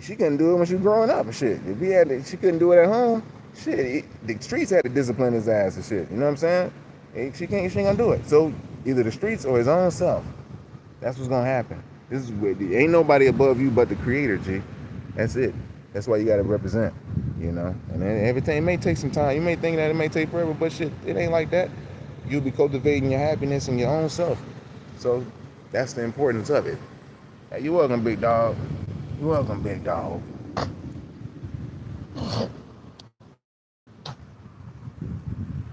She couldn't do it when she was growing up and shit. If she couldn't do it at home, shit, the streets had to discipline his ass and shit. You know what I'm saying? She ain't going to do it. So either the streets or his own self. That's what's going to happen. Ain't nobody above you but the creator, G. That's it. That's why you got to represent, you know. And everything may take some time. You may think that it may take forever, but shit, it ain't like that. You'll be cultivating your happiness in your own self. So that's the importance of it. Hey, you're welcome, big dog. You're welcome, big dog.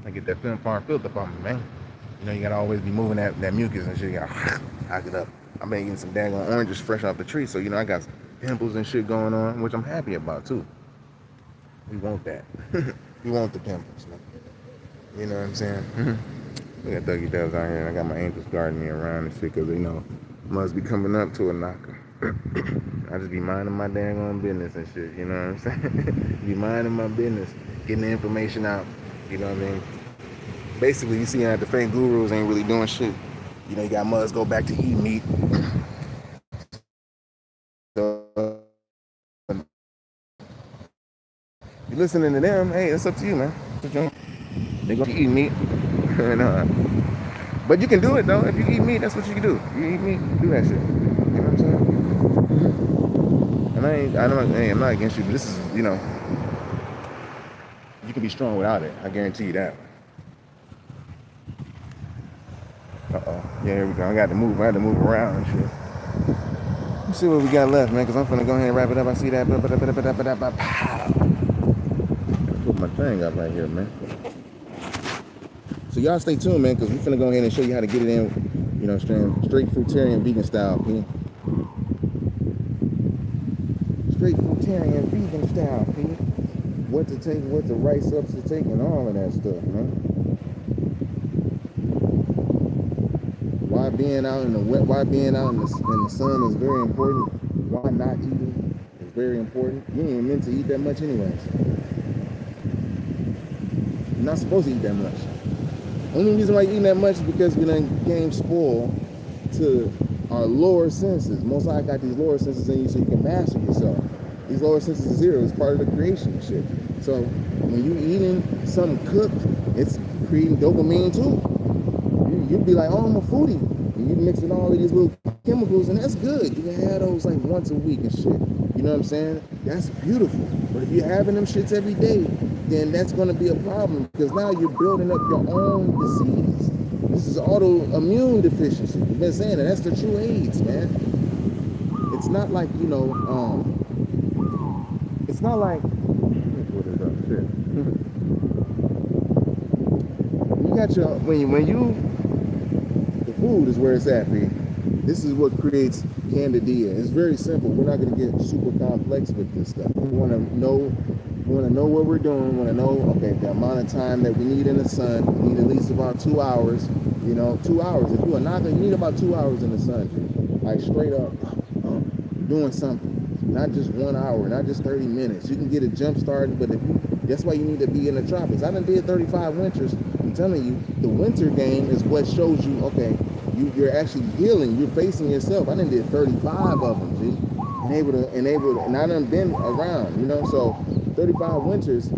I get that film farm filter up on me, man. You know, you gotta always be moving that mucus and shit. You gotta hack it up. I've been eating some daggone oranges fresh off the tree, so you know I got pimples and shit going on, which I'm happy about too. We want that. We want the pimples, man. You know what I'm saying? We got Dougie Doves out here, and I got my angels guarding me around and shit, because they know must be coming up to a NAGA. I just be minding my daggone business and shit, you know what I'm saying? Be minding my business, getting the information out, you know what I mean? Basically, you see that the fake gurus ain't really doing shit. You know, you got muds go back to eat meat. So, you listening to them, hey, it's up to you, man. They go to eat meat. And, but you can do it, though. If you eat meat, that's what you can do. You eat meat, do that shit. You know what I'm saying? And I'm not against you, but this is, you know, you can be strong without it. I guarantee you that. Uh-oh. Yeah, here we go. I had to move around and shit. Let's see what we got left, man, because I'm finna go ahead and wrap it up. I see that. Pow. Put my thing up right here, man. So y'all stay tuned, man, because we finna go ahead and show you how to get it in, you know, straight fruitarian vegan style, P. Straight fruitarian vegan style, P. What to take, what the right subs to take, and all of that stuff, man. Why being out in the wet, why being out in the sun is very important. Why not eating is very important. You ain't even meant to eat that much anyways. You're not supposed to eat that much. Only reason why you're eating that much is because we done gained spoil to our lower senses. Most likely got these lower senses in you so you can master yourself. These lower senses is zero. It's part of the creation shit. So when you eating something cooked, it's creating dopamine too. You'd be like, oh, I'm a foodie. And you mixing all of these little chemicals, and that's good. You can have those like once a week and shit. You know what I'm saying? That's beautiful. But if you're having them shits every day, then that's going to be a problem, because now you're building up your own disease. This is autoimmune deficiency. You've been saying that. That's the true AIDS, man. It's not like, you know, it's not like, what is up? Shit. You got your, when you, the food is where it's at, B. This is what creates candida. It's very simple. We're not going to get super complex with this stuff. We want to know what we're doing. We want to know, okay, the amount of time that we need in the sun. We need at least about 2 hours. You know, 2 hours. If you're a NAGA, you need about 2 hours in the sun, G. Like straight up doing something. Not just 1 hour, not just 30 minutes. You can get a jump started, but if you, that's why you need to be in the tropics. I done did 35 winters. I'm telling you, the winter game is what shows you, okay, you're actually healing. You're facing yourself. I done did 35 of them, G. And I done been around, you know, so 35 winters,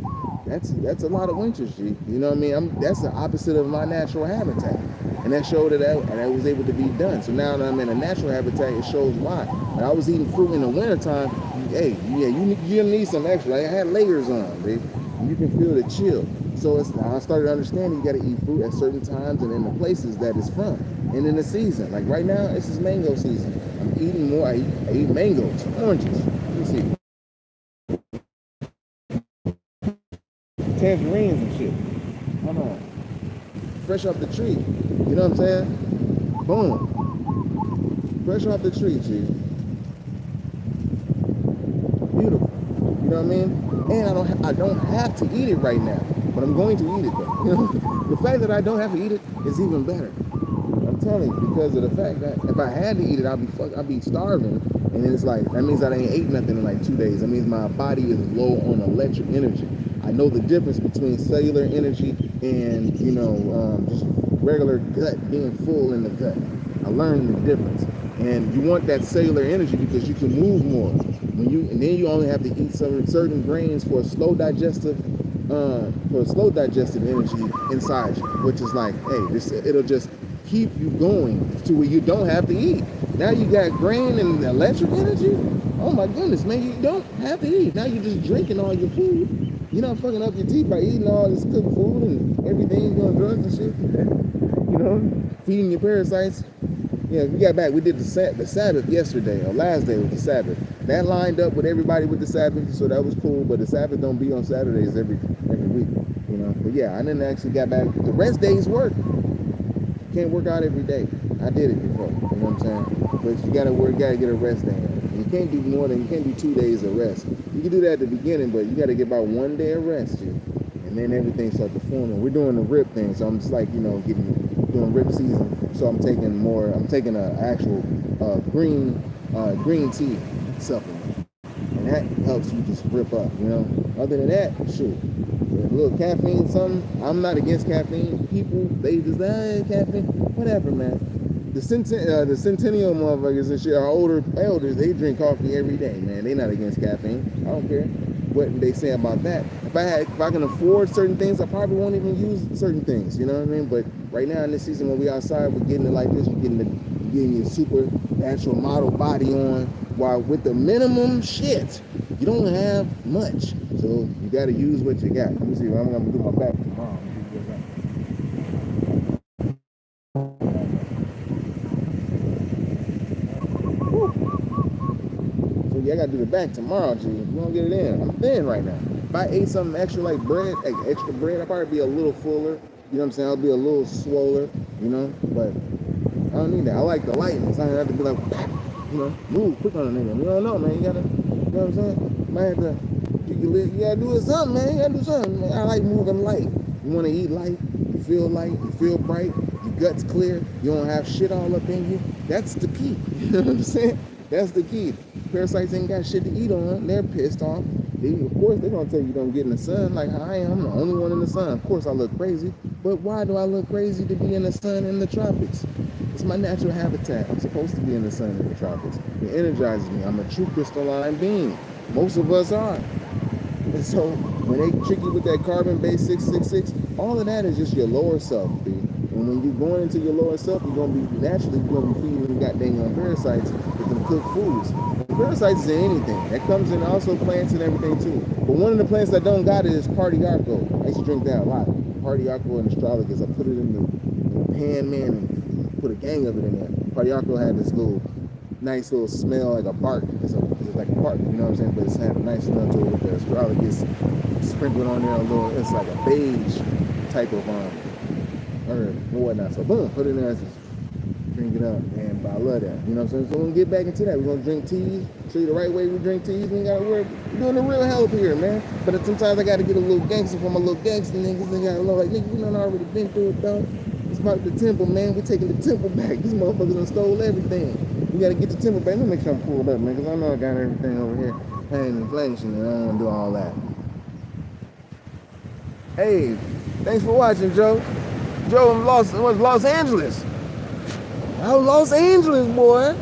that's a lot of winters, G. You know what I mean? That's the opposite of my natural habitat. And that showed that I was able to be done. So now that I'm in a natural habitat, it shows why. When I was eating fruit in the wintertime, hey, yeah, you need some extra. I had layers on, baby. You can feel the chill. So I started understanding you got to eat fruit at certain times and in the places that it's from. And in the season. Like right now, this is mango season. I'm eating more. I eat mangoes, oranges. Let me see. Tangerines and shit. Hold on. Fresh off the tree. You know what I'm saying? Boom. Fresh off the tree, G. Beautiful. You know what I mean? And I don't have to eat it right now, but I'm going to eat it though. You know, the fact that I don't have to eat it is even better. I'm telling you, because of the fact that if I had to eat it, I'd be starving, and then it's like that means I ain't ate nothing in like 2 days. That means my body is low on electric energy. I know the difference between cellular energy and, you know, just regular gut being full in the gut. I learned the difference. And you want that cellular energy because you can move more. And then you only have to eat some certain grains for a slow digestive energy inside you, which is like, hey, it'll just keep you going to where you don't have to eat. Now you got grain and electric energy. Oh my goodness, man, you don't have to eat. Now you're just drinking all your food. You're not fucking up your teeth by eating all this cooked food and everything, doing drugs and shit. You know, feeding your parasites. Yeah, we got back. We did the Sabbath yesterday, or last day was the Sabbath. That lined up with everybody with the Sabbath, so that was cool. But the Sabbath don't be on Saturdays every week, you know. But yeah, I didn't actually get back. The rest days work. Can't work out every day. I did it before, you know what I'm saying? But you gotta work, you gotta get a rest day. You can't do more than, you can't do 2 days of rest. You can do that at the beginning, but you gotta get about 1 day of rest, G. And then everything starts to form. And we're doing the rip thing, so I'm just like, you know, doing rip season. So I'm taking an actual green tea supplement. And that helps you just rip up, you know? Other than that, shoot. A little caffeine, something. I'm not against caffeine. People, they just, caffeine, whatever, man. The centennial motherfuckers and shit, our older elders, they drink coffee every day, man. They not against caffeine. I don't care what they say about that. If I can afford certain things, I probably won't even use certain things, you know what I mean? But right now in this season when we outside, we're getting it like this, you're getting your supernatural model body on, while with the minimum shit, you don't have much. So you gotta use what you got. Let me see, I'm gonna do my back tomorrow. So yeah, I gotta do the back tomorrow, G. You don't get it in. I'm thin right now. If I ate something extra like bread, like extra bread, I'd probably be a little fuller. You know what I'm saying? I'll be a little swoller, you know? But I don't need that. I like the lightness. I don't have to be like, you know, move quick on a nigga. You don't know, man. You gotta, you know what I'm saying? You might have to, you gotta do something, man. You gotta do something, man. I like moving light. You wanna eat light, you feel light, you feel bright, your gut's clear, you don't have shit all up in you. That's the key. You know what I'm saying? That's the key. Parasites ain't got shit to eat on. They're pissed off. Of course, they're gonna tell you don't get in the sun like how I am. I'm the only one in the sun. Of course, I look crazy. But why do I look crazy to be in the sun in the tropics? It's my natural habitat. I'm supposed to be in the sun in the tropics. It energizes me. I'm a true crystalline being. Most of us are. And so when they trick you with that carbon-based 666, all of that is just your lower self, B. And when you're going into your lower self, you're gonna be feeding goddamn parasites with them cooked foods. Parasites is in anything. That comes in also plants and everything too. But one of the plants that don't got it is Pardiarco. I used to drink that a lot. Pardiarco and astragalus. I put it in the pan, man, and put a gang of it in there. Pardiarco had this nice little smell like a bark. It's like a bark, you know what I'm saying? But it's had a nice smell to it with the astragalus sprinkled on there a little. It's like a beige type of herb or whatnot. So boom, put it in there. Drink it up, and I love that. You know what I'm saying? So we're gonna get back into that. We're gonna drink teas, show you the right way we drink teas. We ain't gotta worry. We're doing the real health here, man. But sometimes I gotta get a little gangster for my little gangster niggas. They gotta know, like, nigga, we done already been through it, dog. It's about the temple, man. We're taking the temple back. These motherfuckers done stole everything. We gotta get the temple back. Let me make sure I'm pulled up, man, because I know I got everything over here. Paying inflation, and I don't wanna do all that. Hey, thanks for watching, Joe. Joe in Los Angeles. Oh, Los Angeles, boy.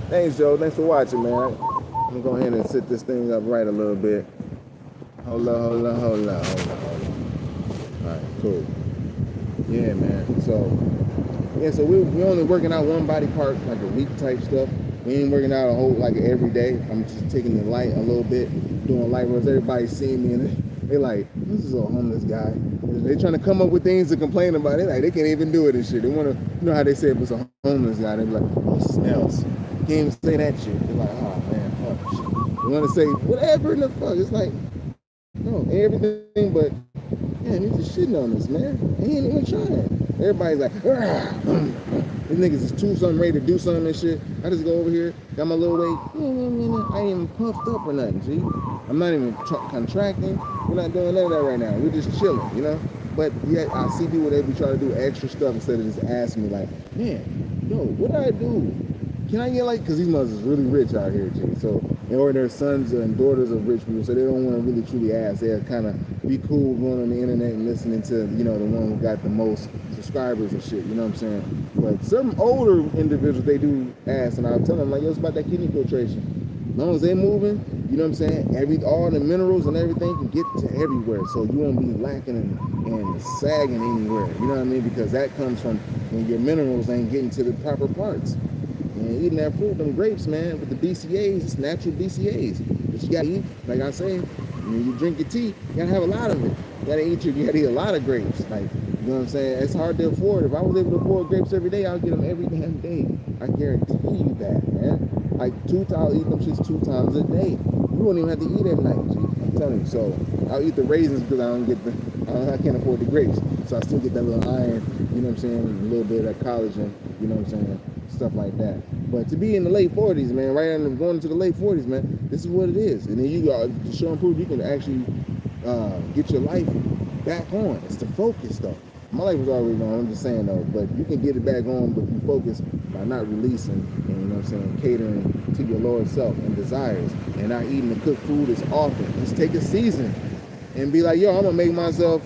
Thanks, Joe. Thanks for watching, man. I'm gonna go ahead and sit this thing up right a little bit. Hold on. All right, cool. Yeah, man. So we only working out one body part, like a week type stuff. We ain't working out a whole, like every day. I'm just taking the light a little bit, doing light runs. Everybody's seeing me and they like, this is a homeless guy. They trying to come up with things to complain about. They like, they can't even do it and shit. They want to, you know how they say if it's a homeless guy, they be like, oh, it smells. Can't even say that shit. They're like, oh man, fuck shit. They want to say whatever in the fuck. It's like, no, everything but, man, he's just shitting on us, man. He ain't even trying. Everybody's like, these niggas is too something ready to do something and shit. I just go over here, got my little weight. I ain't even puffed up or nothing, G. I'm not even contracting. We're not doing none of that right now. We're just chilling, you know? But yeah, I see people, they be trying to do extra stuff instead of just asking me like, man, yo, what do I do? Can I get like, because these mothers is really rich out here, G. So, or their sons and daughters of rich people, so they don't want to really truly ask. They'll kind of be cool going on the internet and listening to, you know, the one who got the most subscribers and shit, you know what I'm saying? But some older individuals, they do ask, and I'll tell them, like, yo, it's about that kidney filtration. As long as they moving, you know what I'm saying? All the minerals and everything can get to everywhere. So you won't be lacking and sagging anywhere. You know what I mean? Because that comes from when your minerals ain't getting to the proper parts. And eating that fruit, them grapes, man, with the BCAAs, it's natural BCAAs. But you gotta eat, like I say, when you drink your tea, you gotta have a lot of it. You gotta eat a lot of grapes. Like, you know what I'm saying? It's hard to afford. If I was able to afford grapes every day, I'll get them every damn day. I guarantee you that, man. Like I'll eat them shits 2 times a day. You won't even have to eat at night, G. I'm telling you. So I'll eat the raisins because I I can't afford the grapes. So I still get that little iron, you know what I'm saying, a little bit of that collagen, you know what I'm saying, stuff like that. But to be in the late 40s, man, right under going into the late 40s, man, this is what it is. And then you got to show and prove you can actually get your life back on. It's the focus, though. My life was already on, I'm just saying, though, but you can get it back on, but you focus by not releasing and, you know what I'm saying, catering to your lower self and desires and not eating the cooked food as often. Just take a season and be like, yo, I'm going to make myself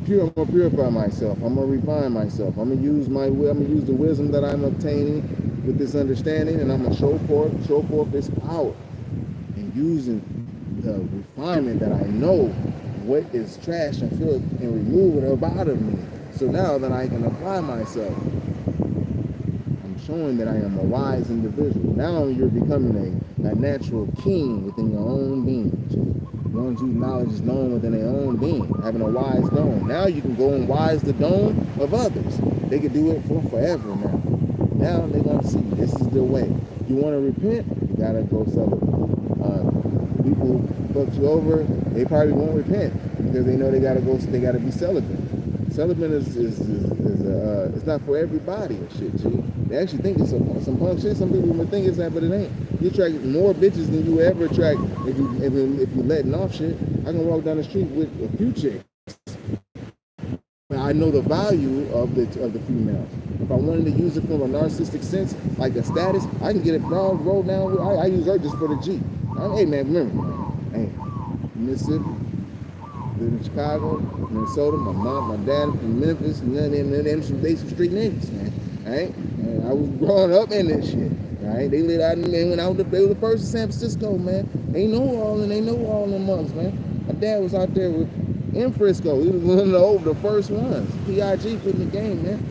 pure. I'm going to purify myself. I'm going to refine myself. I'm going to use the wisdom that I'm obtaining with this understanding, and I'm going to show forth this power and using the refinement that I know what is trash and filth and remove it out of me. So now that I can apply myself, I'm showing that I am a wise individual. Now you're becoming a natural king within your own being. Ones whose knowledge is known within their own being, having a wise dome. Now you can go and wise the dome of others. They can do it for forever now. Now they're going to see this is the way. You want to repent, you got to go celibate. People fuck you over, they probably won't repent because they know they got to be celibate. Celibate is it's not for everybody and shit, G. They actually think it's some punk shit. Some people would think it's that, but it ain't. You attract more bitches than you ever attract if you letting off shit. I can walk down the street with a few chicks. I know the value of the females. If I wanted to use it from a narcissistic sense, like a status, I can get it rolled down. I use her just for the G. Hey man, remember, hey, Mississippi, live in Chicago, Minnesota. My mom, my dad from Memphis, and them some street niggas, man. Right? And I was growing up in this shit. Right? They lit out and they went out. They were the first in San Francisco, man. They know all them months, man. My dad was out there in Frisco. He was one of the first ones. PIG put in the game, man.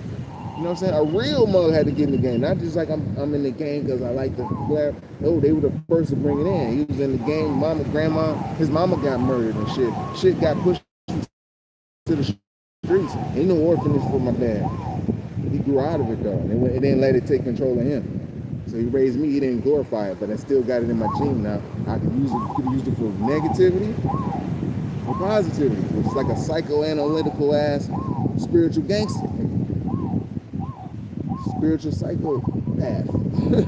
You know what I'm saying? A real mug had to get in the game, not just like I'm in the game because I like the black. No, they were the first to bring it in. He was in the game. His mama got murdered and shit. Shit got pushed to the streets. Ain't no orphanage for my dad. He grew out of it though. It didn't let it take control of him. So he raised me. He didn't glorify it, but I still got it in my gene now. I could use it. Could use it for negativity or positivity, which is like a psychoanalytical ass spiritual gangster. Spiritual psychopath.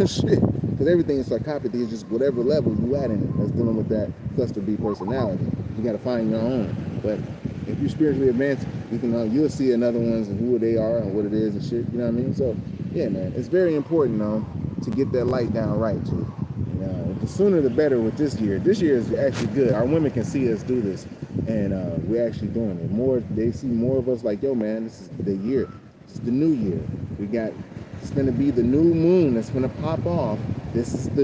Shit. Because everything in psychopathy is just whatever level you at in it that's dealing with that cluster B personality. You got to find your own. But if you're spiritually advanced, you'll see another ones and who they are and what it is and shit. You know what I mean? So, yeah, man. It's very important, though, to get that light down right, too. The sooner the better with this year. This year is actually good. Our women can see us do this. And we're actually doing it. They see more of us like, yo, man, this is the year. It's the new year. It's going to be the new moon that's going to pop off. This is the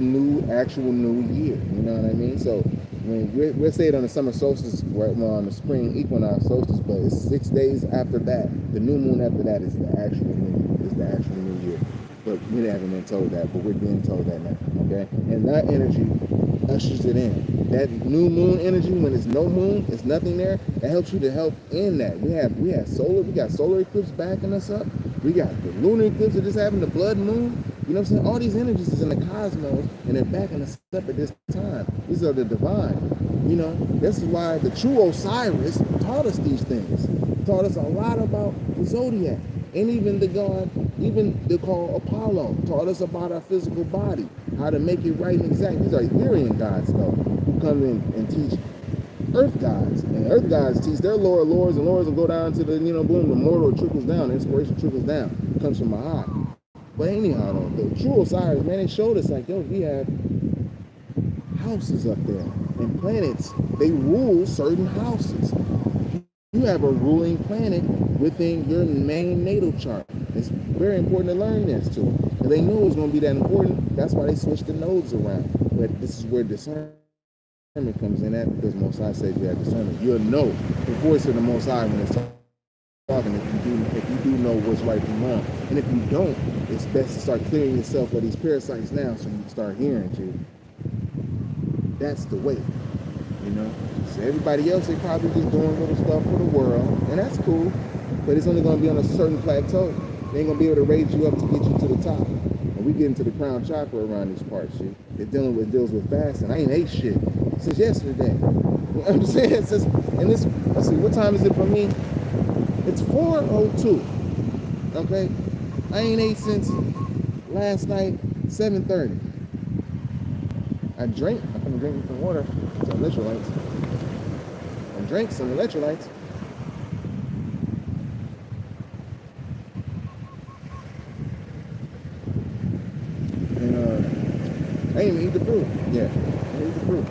actual new year. You know what I mean? So when we'll say it on the summer solstice, on the spring equinox solstice, but it's 6 days after that. The new moon after that is the actual new year. But we haven't been told that, but we're being told that now. Okay? And that energy ushers it in. That new moon energy, when it's no moon, it's nothing there, it helps you to help in that. We got solar eclipse backing us up. We got the lunar eclipse that just happened, the blood moon. You know what I'm saying? All these energies is in the cosmos, and they're backing us up at this time. These are the divine. You know, this is why the true Osiris taught us these things. Taught us a lot about the zodiac. And even the god, even the call Apollo, taught us about our physical body, how to make it right and exact. These are Etherian gods, though, who come in and teach earth gods. And earth gods teach their lores, and lores will go down to the, boom, the mortal trickles down, the inspiration trickles down. It comes from Mahat. But anyhow, though, the true Osiris, man, they showed us, like, yo, we have houses up there. And planets, they rule certain houses. You have a ruling planet within your main natal chart. It's very important to learn this too. Because they knew it was going to be that important. That's why they switched the nodes around. But this is where discernment comes in at, because Most High said you have discernment. You'll know the voice of the Most High when it's talking, if you do know what's right from wrong. And if you don't, it's best to start clearing yourself of these parasites now so you can start hearing you. That's the way. So everybody else, they probably just doing little stuff for the world, and that's cool, but it's only going to be on a certain plateau. They ain't going to be able to raise you up to get you to the top. And we get into the crown chakra around these parts, shit. It deals with fasting. I ain't ate shit since yesterday. You know what I'm saying? It's just, and this, let's see, what time is it for me? It's 4:02. Okay? I ain't ate since last night, 7:30. I'm drinking some water, some electrolytes. I drank some electrolytes. And I didn't even eat the fruit. Yeah, I didn't eat the fruit.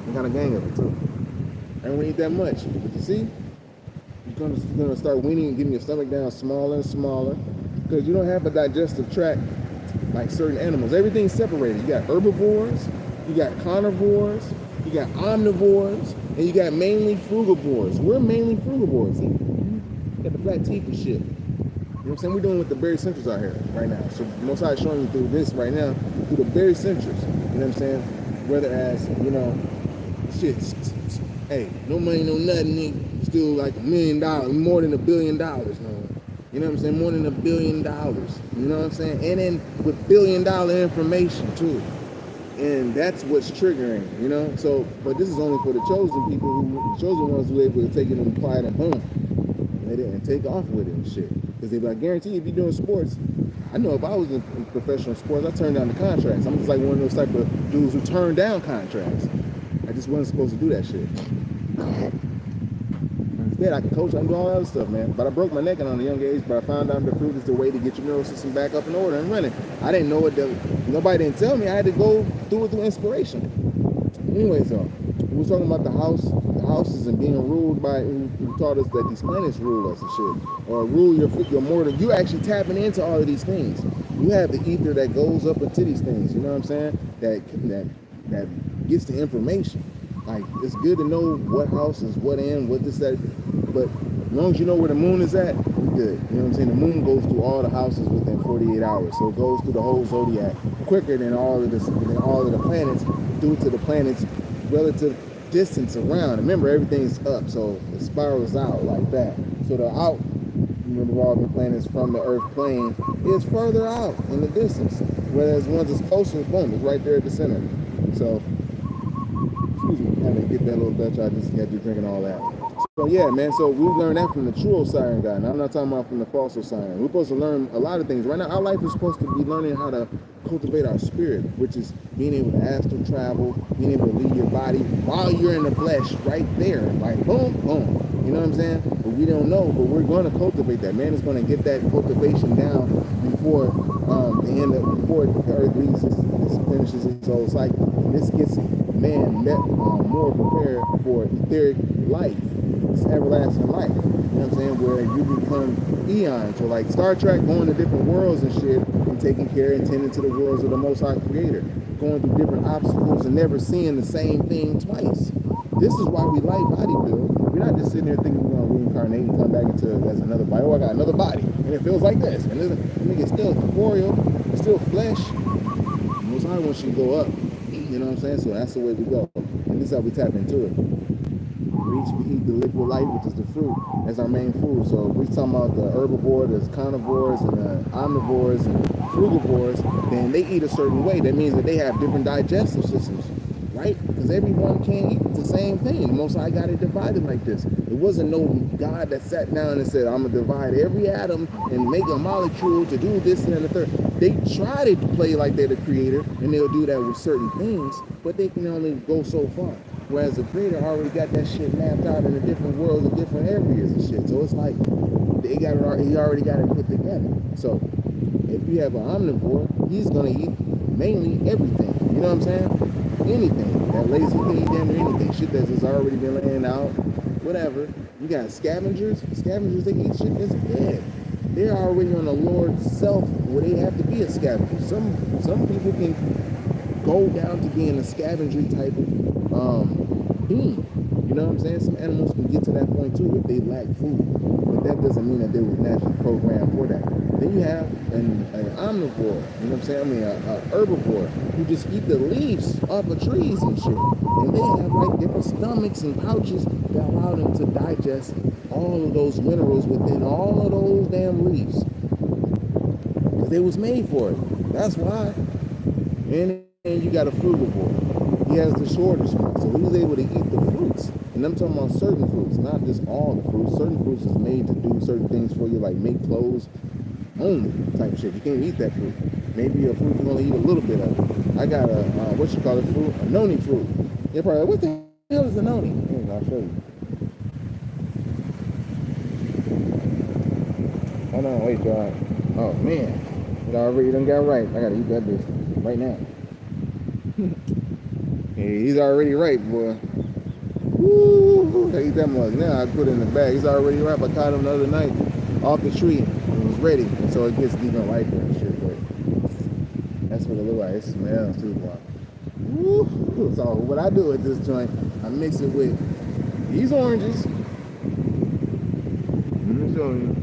I got a gang of it too. I don't eat that much. But you see, you're gonna start weaning and getting your stomach down smaller and smaller, because you don't have a digestive tract like certain animals. Everything's separated. You got herbivores, you got carnivores, you got omnivores, and you got mainly frugivores. We're mainly frugivores. See? Got the flat teeth and shit. You know what I'm saying? We're doing with the berry centers out here right now. So Most High is showing you through this right now, through the berry centers. You know what I'm saying? Whereas, you know, shit, hey, no money, no nothing, nigga. Still like $1 million, more than $1 billion. No. You know what I'm saying? More than $1 billion. You know what I'm saying? And then with $1 billion information too. And that's what's triggering, you know? So, but this is only for the chosen people, the chosen ones who are able to take it and apply it and boom. And they didn't take off with it and shit. Because they like, guarantee if you're doing sports, I know if I was in professional sports, I turned down the contracts. I'm just like one of those type of dudes who turn down contracts. I just wasn't supposed to do that shit. Instead, I can coach, I can do all that other stuff, man. But I broke my neck at a young age, but I found out the fruit is the way to get your nervous system back up in order and running. I didn't know it, nobody didn't tell me. I had to go through it through inspiration. Anyways, we were talking about the houses and being ruled by, who taught us that these planets rule us and shit, or rule your mortal. You actually tapping into all of these things. You have the ether that goes up into these things. You know what I'm saying? That gets the information. Like, it's good to know what house is what in, what this, that, but as long as you know where the moon is at, we're good. You know what I'm saying? The moon goes through all the houses within 48 hours, so it goes through the whole zodiac quicker than all of the planets, due to the planets' relative distance around. Remember, everything's up, so it spirals out like that. So the out, revolving planets from the Earth plane is further out in the distance, whereas ones that's closer, boom, it's right there at the center. So, excuse me, I had to get that little Dutch. I just had to drinking all that. So yeah, man, so we learned that from the true Osiris guy. Now I'm not talking about from the false Osiris. We're supposed to learn a lot of things. Right now, our life is supposed to be learning how to cultivate our spirit, which is being able to astral travel, being able to leave your body while you're in the flesh right there. Like, boom, boom. You know what I'm saying? But we don't know, but we're going to cultivate that. Man is going to get that cultivation down before before the earth leaves finishes its whole cycle. And this gets man more prepared for etheric life. It's everlasting life. You know what I'm saying? Where you become eons. So like Star Trek, going to different worlds and shit, and taking care and tending to the worlds of the Most High Creator. Going through different obstacles and never seeing the same thing twice. This is why we like bodybuilding. We're not just sitting there thinking we're going to reincarnate and come back into as another body. Oh, I got another body. And it feels like this. And it's still corporeal. It's still flesh. Most High wants you to go up. You know what I'm saying? So that's the way we go. And this is how we tap into it. We eat the liquid light, which is the fruit. That's our main food. So if we're talking about the herbivore, the carnivores, and the omnivores, and frugivores, then they eat a certain way. That means that they have different digestive systems, right? Because everyone can't eat the same thing. The Most High got it divided like this. It wasn't no God that sat down and said, I'm going to divide every atom and make a molecule to do this and the third. They try to play like they're the creator, and they'll do that with certain things, but they can only go so far. Whereas the creator already got that shit mapped out in the different worlds of different areas and shit. So it's like he already got it put together. So if you have an omnivore, he's gonna eat mainly everything. You know what I'm saying? Anything. That lazy can eat damn near anything. Shit that's already been laying out. Whatever. You got scavengers. Scavengers, they eat shit that's dead. They're already on the Lord's self where they have to be a scavenger. Some people can go down to being a scavenger type of being. You know what I'm saying? Some animals can get to that point too if they lack food. But that doesn't mean that they were naturally programmed for that. Then you have an omnivore, you know what I'm saying? I mean, a herbivore who just eat the leaves off of trees and shit. And they have like different stomachs and pouches that allow them to digest all of those minerals within all of those damn leaves. Because they was made for it. That's why. And you got a frugivore. He has the shortest one. So he's able to eat the fruit And I'm talking about certain fruits, not just all the fruits. Certain fruits is made to do certain things for you, like make clothes only type shit. You can't eat that fruit. Maybe a fruit you can only eat a little bit of it. I got a, what you call it fruit? A noni fruit. You're probably like, what the hell is a noni? Here, I'll show you. Hold on, wait, y'all. Oh, man. It already done got right. I gotta eat that bitch right now. Yeah, he's already right, boy. Woo! I eat that mug. Now I put it in the bag. He's already ripe. I caught him the other night off the tree. It was ready. And so it gets even riper and shit. But that's what it looks like. It smells too, boy. Woo! So what I do with this joint, I mix it with these oranges. Let me show you.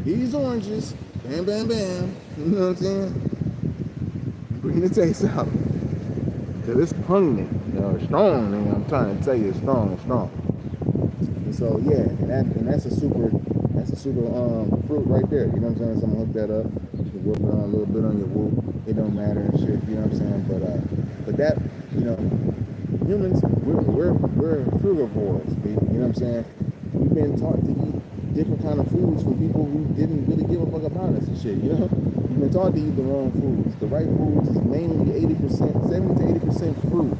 These oranges. Bam, bam, bam. You know what I'm saying? Bring the taste out. Cause it's pungent, you know, strong. Man. I'm trying to tell you, it's strong, it's strong. And so yeah, and that's a super fruit right there. You know what I'm saying? So I'm gonna hook that up. You can whip it on a little bit on your whoop. It don't matter and shit. You know what I'm saying? But that, you know, humans, we're frugivores. You know what I'm saying? We've been taught to eat different kind of foods from people who didn't really give a fuck about us and shit. You know? We've been taught to eat the wrong foods. The right foods is mainly 80%, 70 to 80% fruit.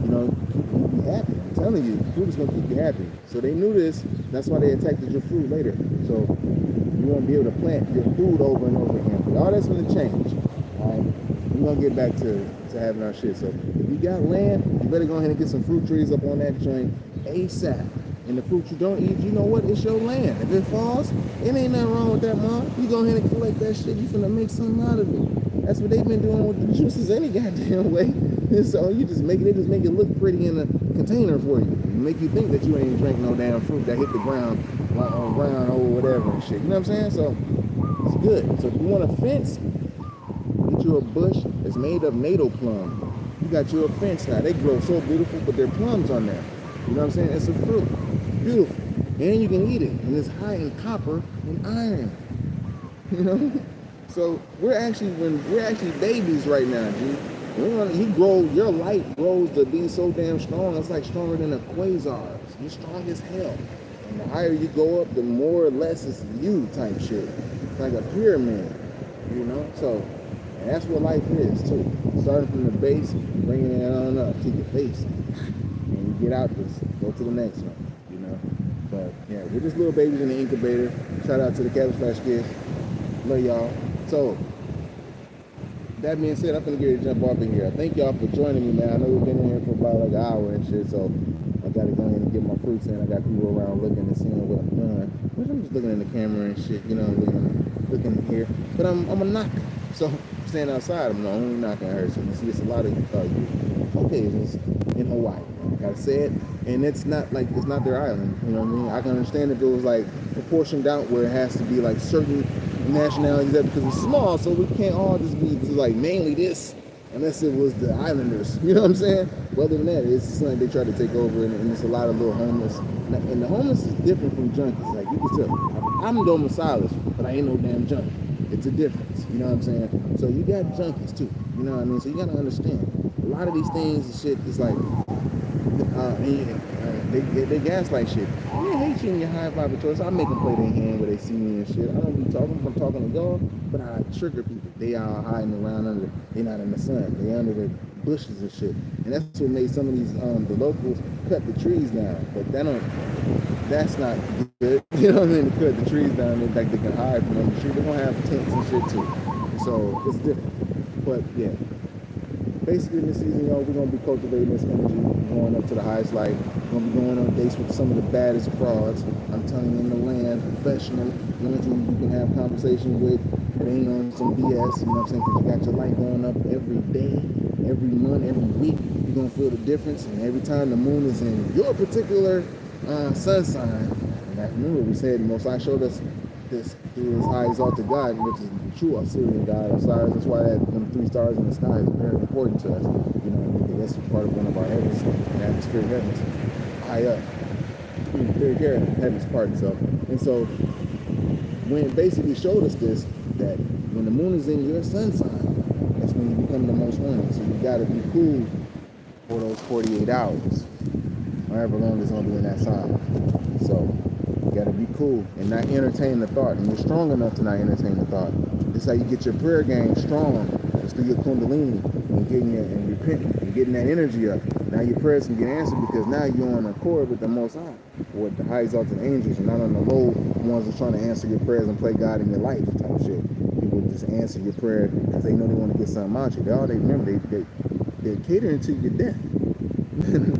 You know, keep you happy. I'm telling you, fruit is gonna keep you happy. So they knew this. That's why they attacked your food later. So you won't be able to plant your food over and over again. But all that's gonna change. All right, we're gonna get back to having our shit. So if you got land, you better go ahead and get some fruit trees up on that joint ASAP. And the fruit you don't eat, you know what? It's your land. If it falls, it ain't nothing wrong with that, mom. You go ahead and collect that shit. You finna make something out of it. That's what they've been doing with the juices any goddamn way. And so you just make it, they just make it look pretty in a container for you. Make you think that you ain't drink no damn fruit that hit the ground, like on ground or whatever and shit. You know what I'm saying? So it's good. So if you want a fence, get you a bush that's made of natal plum. You got you a fence now. They grow so beautiful, but there are plums on there. You know what I'm saying? It's a fruit. Beautiful. And you can eat it. And it's high in copper and iron. You know? So we're actually babies right now, G. Your light grows to be so damn strong, it's like stronger than a quasar. You're strong as hell. And the higher you go up, the more or less it's you type shit. It's like a pyramid. You know? So and that's what life is too. Starting from the base, bringing it on up to your face. And you get out this, go to the next one. But yeah, we're just little babies in the incubator. Shout out to the Cabbage Patch Kids. Love y'all. So that being said, I'm gonna get ready to jump off in here. Thank y'all for joining me, man. I know we've been in here for about like an hour and shit, so I gotta go in and get my fruits in. I got people around looking and seeing what I'm doing. Which I'm just looking in the camera and shit, you know, looking here. But I'm a knocker. So I'm standing outside, I'm the only knocking her. So you see it's a lot of Caucasians in Hawaii. Gotta say it. And it's not their island, you know what I mean? I can understand if it was like proportioned out where it has to be like certain nationalities there because it's small, so we can't all just be like mainly this, unless it was the islanders, you know what I'm saying? But other than that, it's something they try to take over, and it's a lot of little homeless. And the homeless is different from junkies. Like you can tell, I'm domicilist, but I ain't no damn junkie. It's a difference, you know what I'm saying? So you got junkies too, you know what I mean? So you gotta understand, a lot of these things and shit is like, they gaslight shit. I hate you in your high vibratory. So I make them play their hand where they see me and shit. I don't be talking. I'm talking to y'all, but I trigger people. They are hiding around under. They're not in the sun. They under the bushes and shit. And that's what made some of these the locals cut the trees down. But that's not good. You know what I mean? To cut the trees down, they can hide from under the tree. They're gonna have tents and shit too. So it's different. But yeah. Basically, in this season, y'all, we're going to be cultivating this energy, going up to the highest light. We're going to be going on dates with some of the baddest frauds. I'm telling you, in the land, professional, ones who you can have conversations with. It ain't on some BS, you know what I'm saying? Because you got your light going up every day, every month, every week. You're going to feel the difference. And every time the moon is in your particular sun sign, and that, remember we said the Most High showed us this through his high exalted God, which is the true Assyrian God, Osiris. That's why them 3 stars in the sky is very important to us. You know, because that's part of one of our heavens, the atmospheric heavens, high up. Very heavens part itself. And so when it basically showed us this, that when the moon is in your sun sign, that's when you become the most horny. So you gotta be cool for those 48 hours. however long it's gonna be in that sign. So you gotta be cool and not entertain the thought. And you're strong enough to not entertain the thought. This is how you get your prayer game strong. It's through your kundalini and getting that energy up. Now your prayers can get answered because now you're on accord with the Most High, with the high exalted angels, and not on the low ones that's trying to answer your prayers and play God in your life type shit. People just answer your prayer because they know they want to get something out of you. They remember they're catering to your death.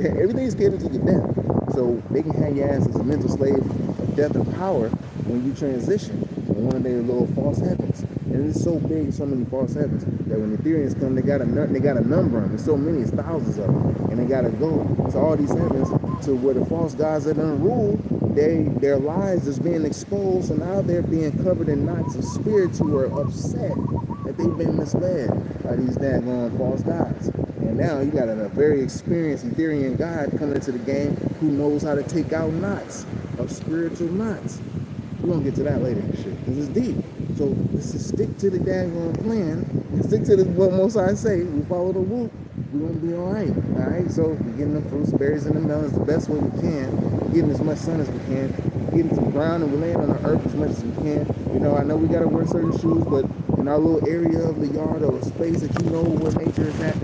Everything's catering to your death. So they can have your ass as a mental slave of death and power when you transition in one of their little false heavens. And it's so big, so many false heavens, that when the Ethereans come, they gotta number them. There's so many, it's thousands of them. And they gotta go to all these heavens to where the false gods that done rule, their lives is being exposed, and now they're being covered in knots of spirits who are upset that they've been misled by these daggone false gods. And now you got a very experienced Etherean god coming into the game who knows how to take out knots of spiritual knots. We're gonna get to that later and shit, because it's deep. So let's just stick to the daggone plan and stick to what Most High say. We follow the whoop, we're gonna be alright. So we're getting the fruits, berries, and the melons the best way we can, getting as much sun as we can, getting to the ground, and we're laying on the earth as much as we can. You know, I know we gotta wear certain shoes, but in our little area of the yard or space that you know where nature is at,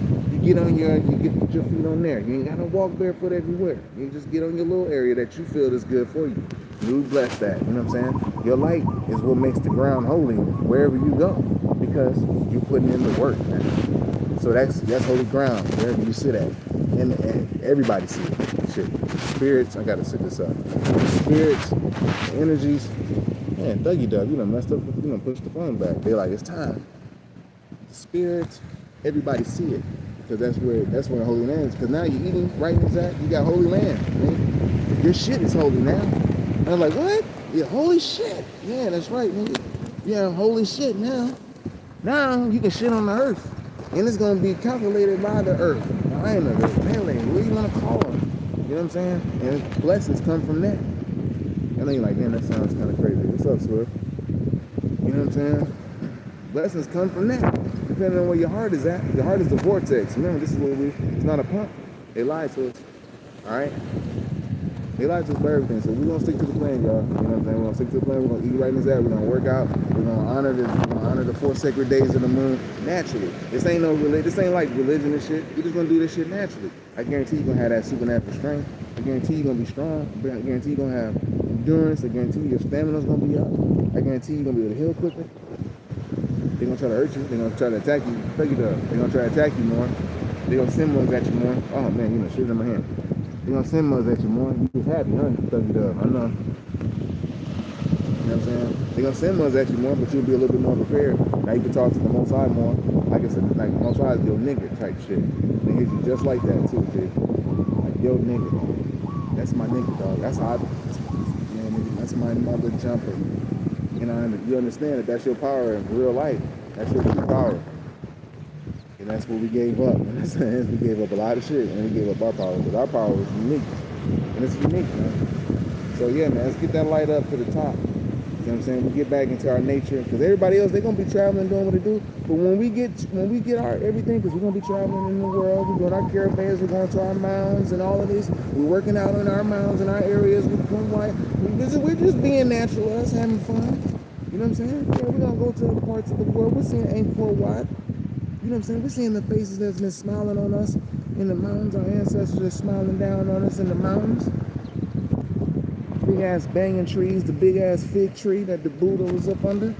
you get your feet on there. You ain't gotta walk barefoot everywhere. You just get on your little area that you feel is good for you. You bless that, you know what I'm saying? Your light is what makes the ground holy wherever you go, because you're putting in the work, man. So that's holy ground wherever you sit at, and everybody see it. Shit, spirits. I gotta sit this up. Spirits, energies. Man, Thuggy Dub, you done messed up. You done pushed the phone back. They're like, it's time. The spirits, everybody see it, because that's where holy land is. Because now you're eating right in that. You got holy land. Man. Your shit is holy now. I was like, what? Yeah, holy shit. Yeah, that's right, nigga. Yeah, holy shit now. Now you can shit on the earth. And it's going to be calculated by the earth. I ain't know the alien. What do you want to call them? You know what I'm saying? And blessings come from that. I know you're like, man, that sounds kind of crazy. What's up, Swift? You know what I'm saying? Blessings come from that. Depending on where your heart is at. Your heart is the vortex. Remember, this is what it's not a pump. They lied to us. All right? They like to for everything, so we're gonna stick to the plan, y'all. You know what I'm saying? We're gonna stick to the plan. We're gonna eat right in this air. We're gonna work out. We're gonna honor the 4 sacred days of the moon naturally. This ain't no religion. This ain't like religion and shit. We're just gonna do this shit naturally. I guarantee you're gonna have that supernatural strength. I guarantee you're gonna be strong. I guarantee you're gonna have endurance. I guarantee your stamina's gonna be up. I guarantee you're gonna be able to heal quicker. They're gonna try to hurt you. They're gonna try to attack you. They're gonna try to attack you more. They're gonna send ones at you more. Oh man, you know, shit in my hand. They're gonna send mugs at you more. You just happy, huh? Thug it up. I know. You know what I'm saying? They're gonna send mugs at you more, but you'll be a little bit more prepared. Now you can talk to the Most High more. Like I said, like Most High is your nigga type shit. They hit you just like that too, dude. Like yo nigga. That's my nigga, dog. That's how that's my mother jumper. You know, you understand that that's your power in real life. That's your true power. And that's what we gave up. And that's we gave up a lot of shit, and we gave up our power, because our power was unique. And it's unique, man. So yeah, man, let's get that light up to the top. You know what I'm saying? We get back into our nature, because everybody else, they're gonna be traveling, doing what they do. But when we get our everything, because we're gonna be traveling in the world, we're doing our caravans, we're going to our mounds and all of this. We're working out in our mounds and our areas. We're just being natural, us having fun. You know what I'm saying? Yeah, we're gonna go to other parts of the world. We're seeing Angkor Wat. You know what I'm saying? We're seeing the faces that's been smiling on us in the mountains. Our ancestors are smiling down on us in the mountains. Big ass banging trees, the big ass fig tree that the Buddha was up under.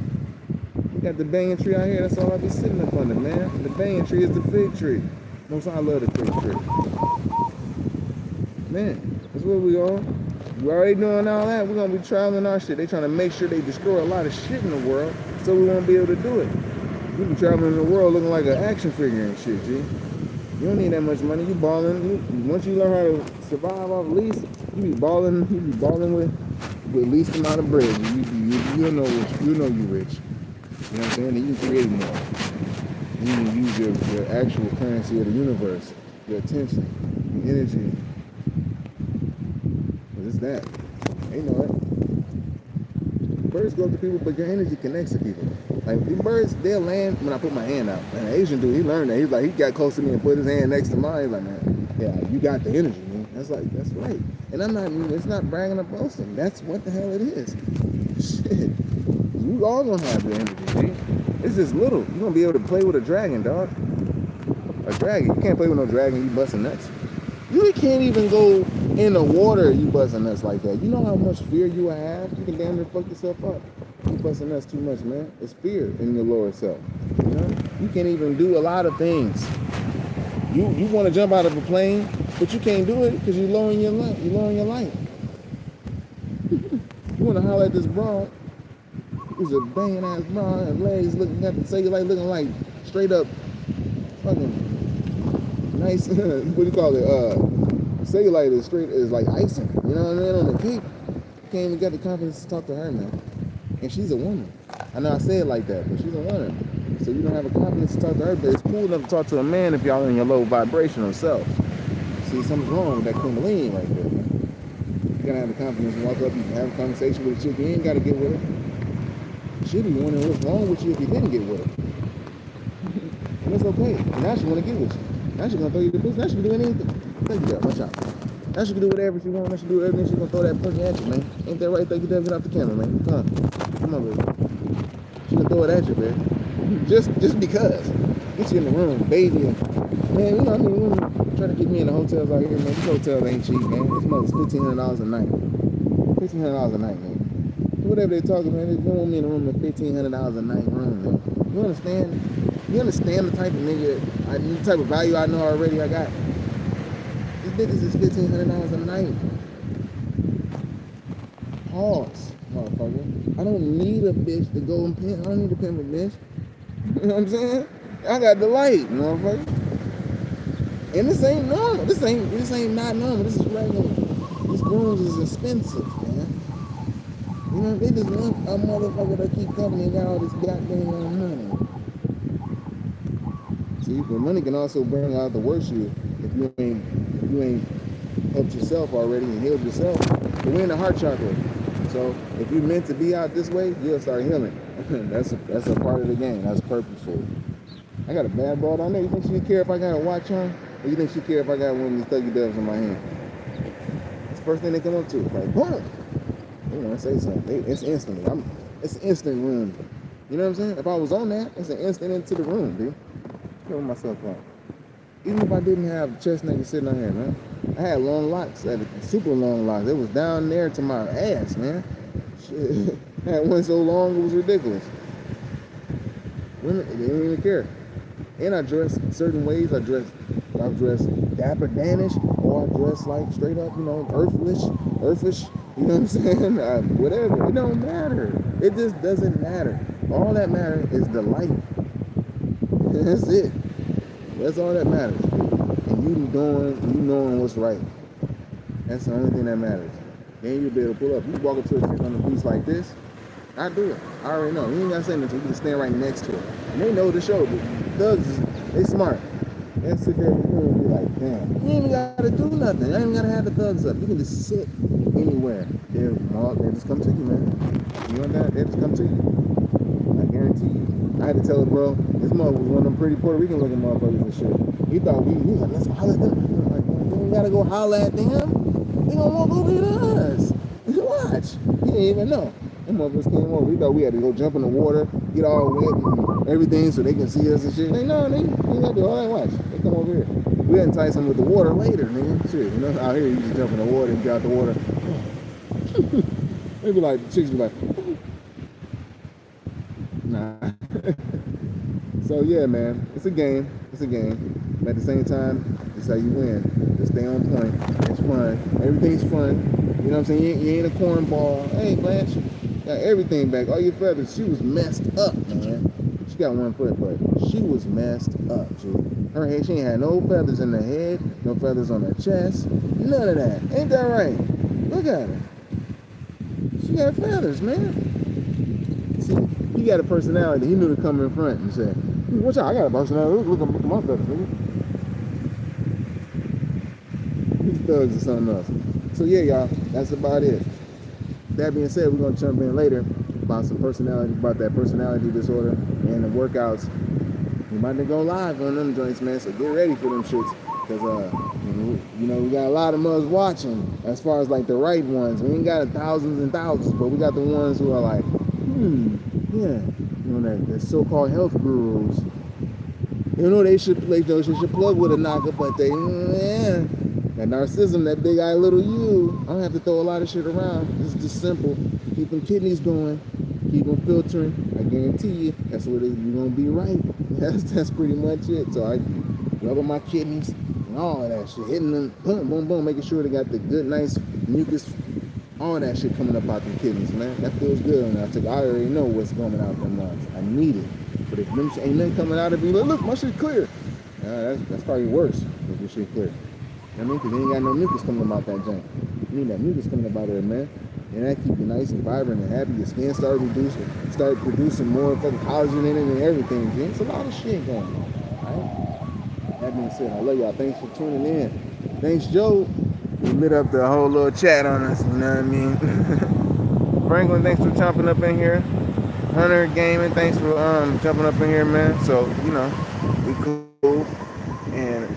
We got the banging tree out here. That's all I be sitting up under, man. The banging tree is the fig tree. Most I love the fig tree. Man, that's where we are. We're already doing all that. We're gonna be traveling our shit. They trying to make sure they destroy a lot of shit in the world, so we won't be able to do it. You be traveling in the world looking like an action figure and shit, G. You don't need that much money. You balling. Once you learn how to survive off lease, you be balling. You be balling with least amount of bread. You know you rich. You know what I'm saying? And you can create more. You can use your actual currency of the universe, your attention, your energy. What is that? Ain't know it. Birds go to people, but your energy connects to people. Like these birds, they'll land when I put my hand out. And an Asian dude, he learned that. He got close to me and put his hand next to mine. He's like, man, yeah, you got the energy, man. That's right. And it's not bragging or boasting. That's what the hell it is. Shit. You all gonna have the energy, dude. It's just little. You're gonna be able to play with a dragon, dog. A dragon. You can't play with no dragon, you busting nuts. You can't even go in the water, you busting nuts like that. You know how much fear you have? You can damn near fuck yourself up. You busting nuts too much, man. It's fear in your lower self. You know? You can't even do a lot of things. You want to jump out of a plane, but you can't do it because you're lowering your light. You're lowering your light. You want to holler at this broad. It's a banging ass bra and legs looking at the cellulite looking like straight up fucking nice. What do you call it? Cellulite is like icing. You know what I mean? On the cape. Can't even get the confidence to talk to her, man. And she's a woman. I know I say it like that, but she's a woman. So you don't have the confidence to talk to her, but it's cool enough to talk to a man if y'all in your low vibrational self. See, something's wrong with that kundalini right there, man. You gotta have the confidence to walk up and have a conversation with a chick. You ain't gotta get with her. She'll be wondering what's wrong with you if you didn't get with her. And it's okay. And now she wanna get with you. Now she's gonna throw you the business. Now she can do anything. Thank you, watch out. Now she can do whatever she wants. Now she can do everything. She's gonna throw that pussy at you, man. Ain't that right? Thank you, Deb. Get off the camera, man. Come on, baby. She gonna throw it at you, man. Just because. Get you in the room, baby. Man, you know, I mean, women try to get me in the hotels out here, man. These hotels ain't cheap, man. This mother's $1,500 a night. $1,500 a night, man. Whatever they talking, man, they want me in a room at $1,500 a night room, man. You understand? You understand the type of nigga, the type of value I know already I got? These niggas is $1,500 a night. Pause, motherfucker. I don't need a bitch to go and pimp. I don't need to pimp a bitch. You know what I'm saying? I got the light, motherfucker. And this ain't normal. This ain't not normal. This is regular. These rooms is expensive, man. You know, they just want a motherfucker to keep coming and got all this goddamn money. See, the money can also bring out the worst you if you ain't helped yourself already and healed yourself. But we're in the heart chakra. So if you're meant to be out this way, you'll start healing. That's a part of the game. That's purposeful. I got a bad broad on there. You think she care if I got a watch on? Or you think she care if I got one of these thuggy dubs in my hand? It's the first thing they come up to. Like, boom! They want to say something. It's instantly. It's an instant room. You know what I'm saying? If I was on that, it's an instant into the room, dude. Kill myself out. Even if I didn't have chest niggas sitting on here, man. I had long locks, super long locks. It was down there to my ass, man. Shit. I had one so long it was ridiculous. Women, they didn't even care. And I dress certain ways. I dress dapper Danish, or I dress like straight up, you know, earthish. You know what I'm saying? Whatever. It don't matter. It just doesn't matter. All that matters is the light. That's it. That's all that matters. And you knowing what's right. That's the only thing that matters. Then you'll be able to pull up. You walk up to a chick on the beach like this, I do it. I already know. You ain't gotta say nothing. You can stand right next to her. And they know the show. The thugs, they smart. They sit there and be like, damn. You ain't even gotta do nothing. You ain't even gotta have the thugs up. You can just sit anywhere. They'll just come to you, man. You want that? They'll just come to you. I guarantee you. I had to tell her, bro, this mother was one of them pretty Puerto Rican looking motherfuckers and shit. He thought he was like, let's holler at them. I'm like, you ain't gotta go holler at them. They gonna walk over to us. Watch. He didn't even know. Them motherfuckers came over. We thought we had to go jump in the water, get all wet and everything so they can see us and shit. They know, they ain't gotta do all that. Watch. They come over here. We entice them with the water later, nigga. Shit, you know, out here you just jump in the water and get out the water. They be like, the chicks be like, nah. So yeah, man, it's a game. It's a game. But at the same time, it's how you win. Just stay on point. It's fun. Everything's fun. You know what I'm saying? You ain't a cornball. Hey, Blanche, got everything back. All your feathers. She was messed up, man. She got one foot, but she was messed up, dude. Her head, she ain't had no feathers in her head, no feathers on her chest, none of that. Ain't that right? Look at her. She got feathers, man. See, he got a personality. He knew to come in front and say, watch out, I got a personality. Look at my feathers, nigga. These thugs or something else. So yeah, y'all, that's about it. That being said, we're gonna jump in later about some personality, about that personality disorder and the workouts. We might go live on them joints, man. So get ready for them shits. Because, you know, we got a lot of us watching as far as like the right ones. We ain't got thousands and thousands, but we got the ones who are like, yeah, you know, that so-called health gurus. You know, they should plug with a NAGA, but they, that narcissism, that big eye little you. I don't have to throw a lot of shit around. It's just simple. Keep them kidneys going. Keep them filtering. I guarantee you, that's what you're gonna be right. That's pretty much it. So I rubbing my kidneys and all of that shit, hitting them, boom, boom, boom, making sure they got the good, nice mucus, all that shit coming up out them kidneys, man. That feels good. And I already know what's coming out them lungs. I need it. But if them ain't nothing coming out of me, look, my shit clear. That's probably worse if your shit clear. You know what I mean? Because you ain't got no mucus coming about that joint. You need that mucus coming about there, man. And that keep you nice and vibrant and happy. Your skin start producing more fucking collagen in it and everything. It's a lot of shit going on. Right? That being said, I love y'all. Thanks for tuning in. Thanks, Joe. You lit up the whole little chat on us. You know what I mean? Franklin, thanks for jumping up in here. Hunter Gaming, thanks for jumping up in here, man. So, you know, we cool. And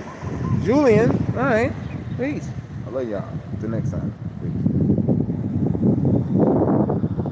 Julian, all right. Peace. I love y'all. Till next time. Peace.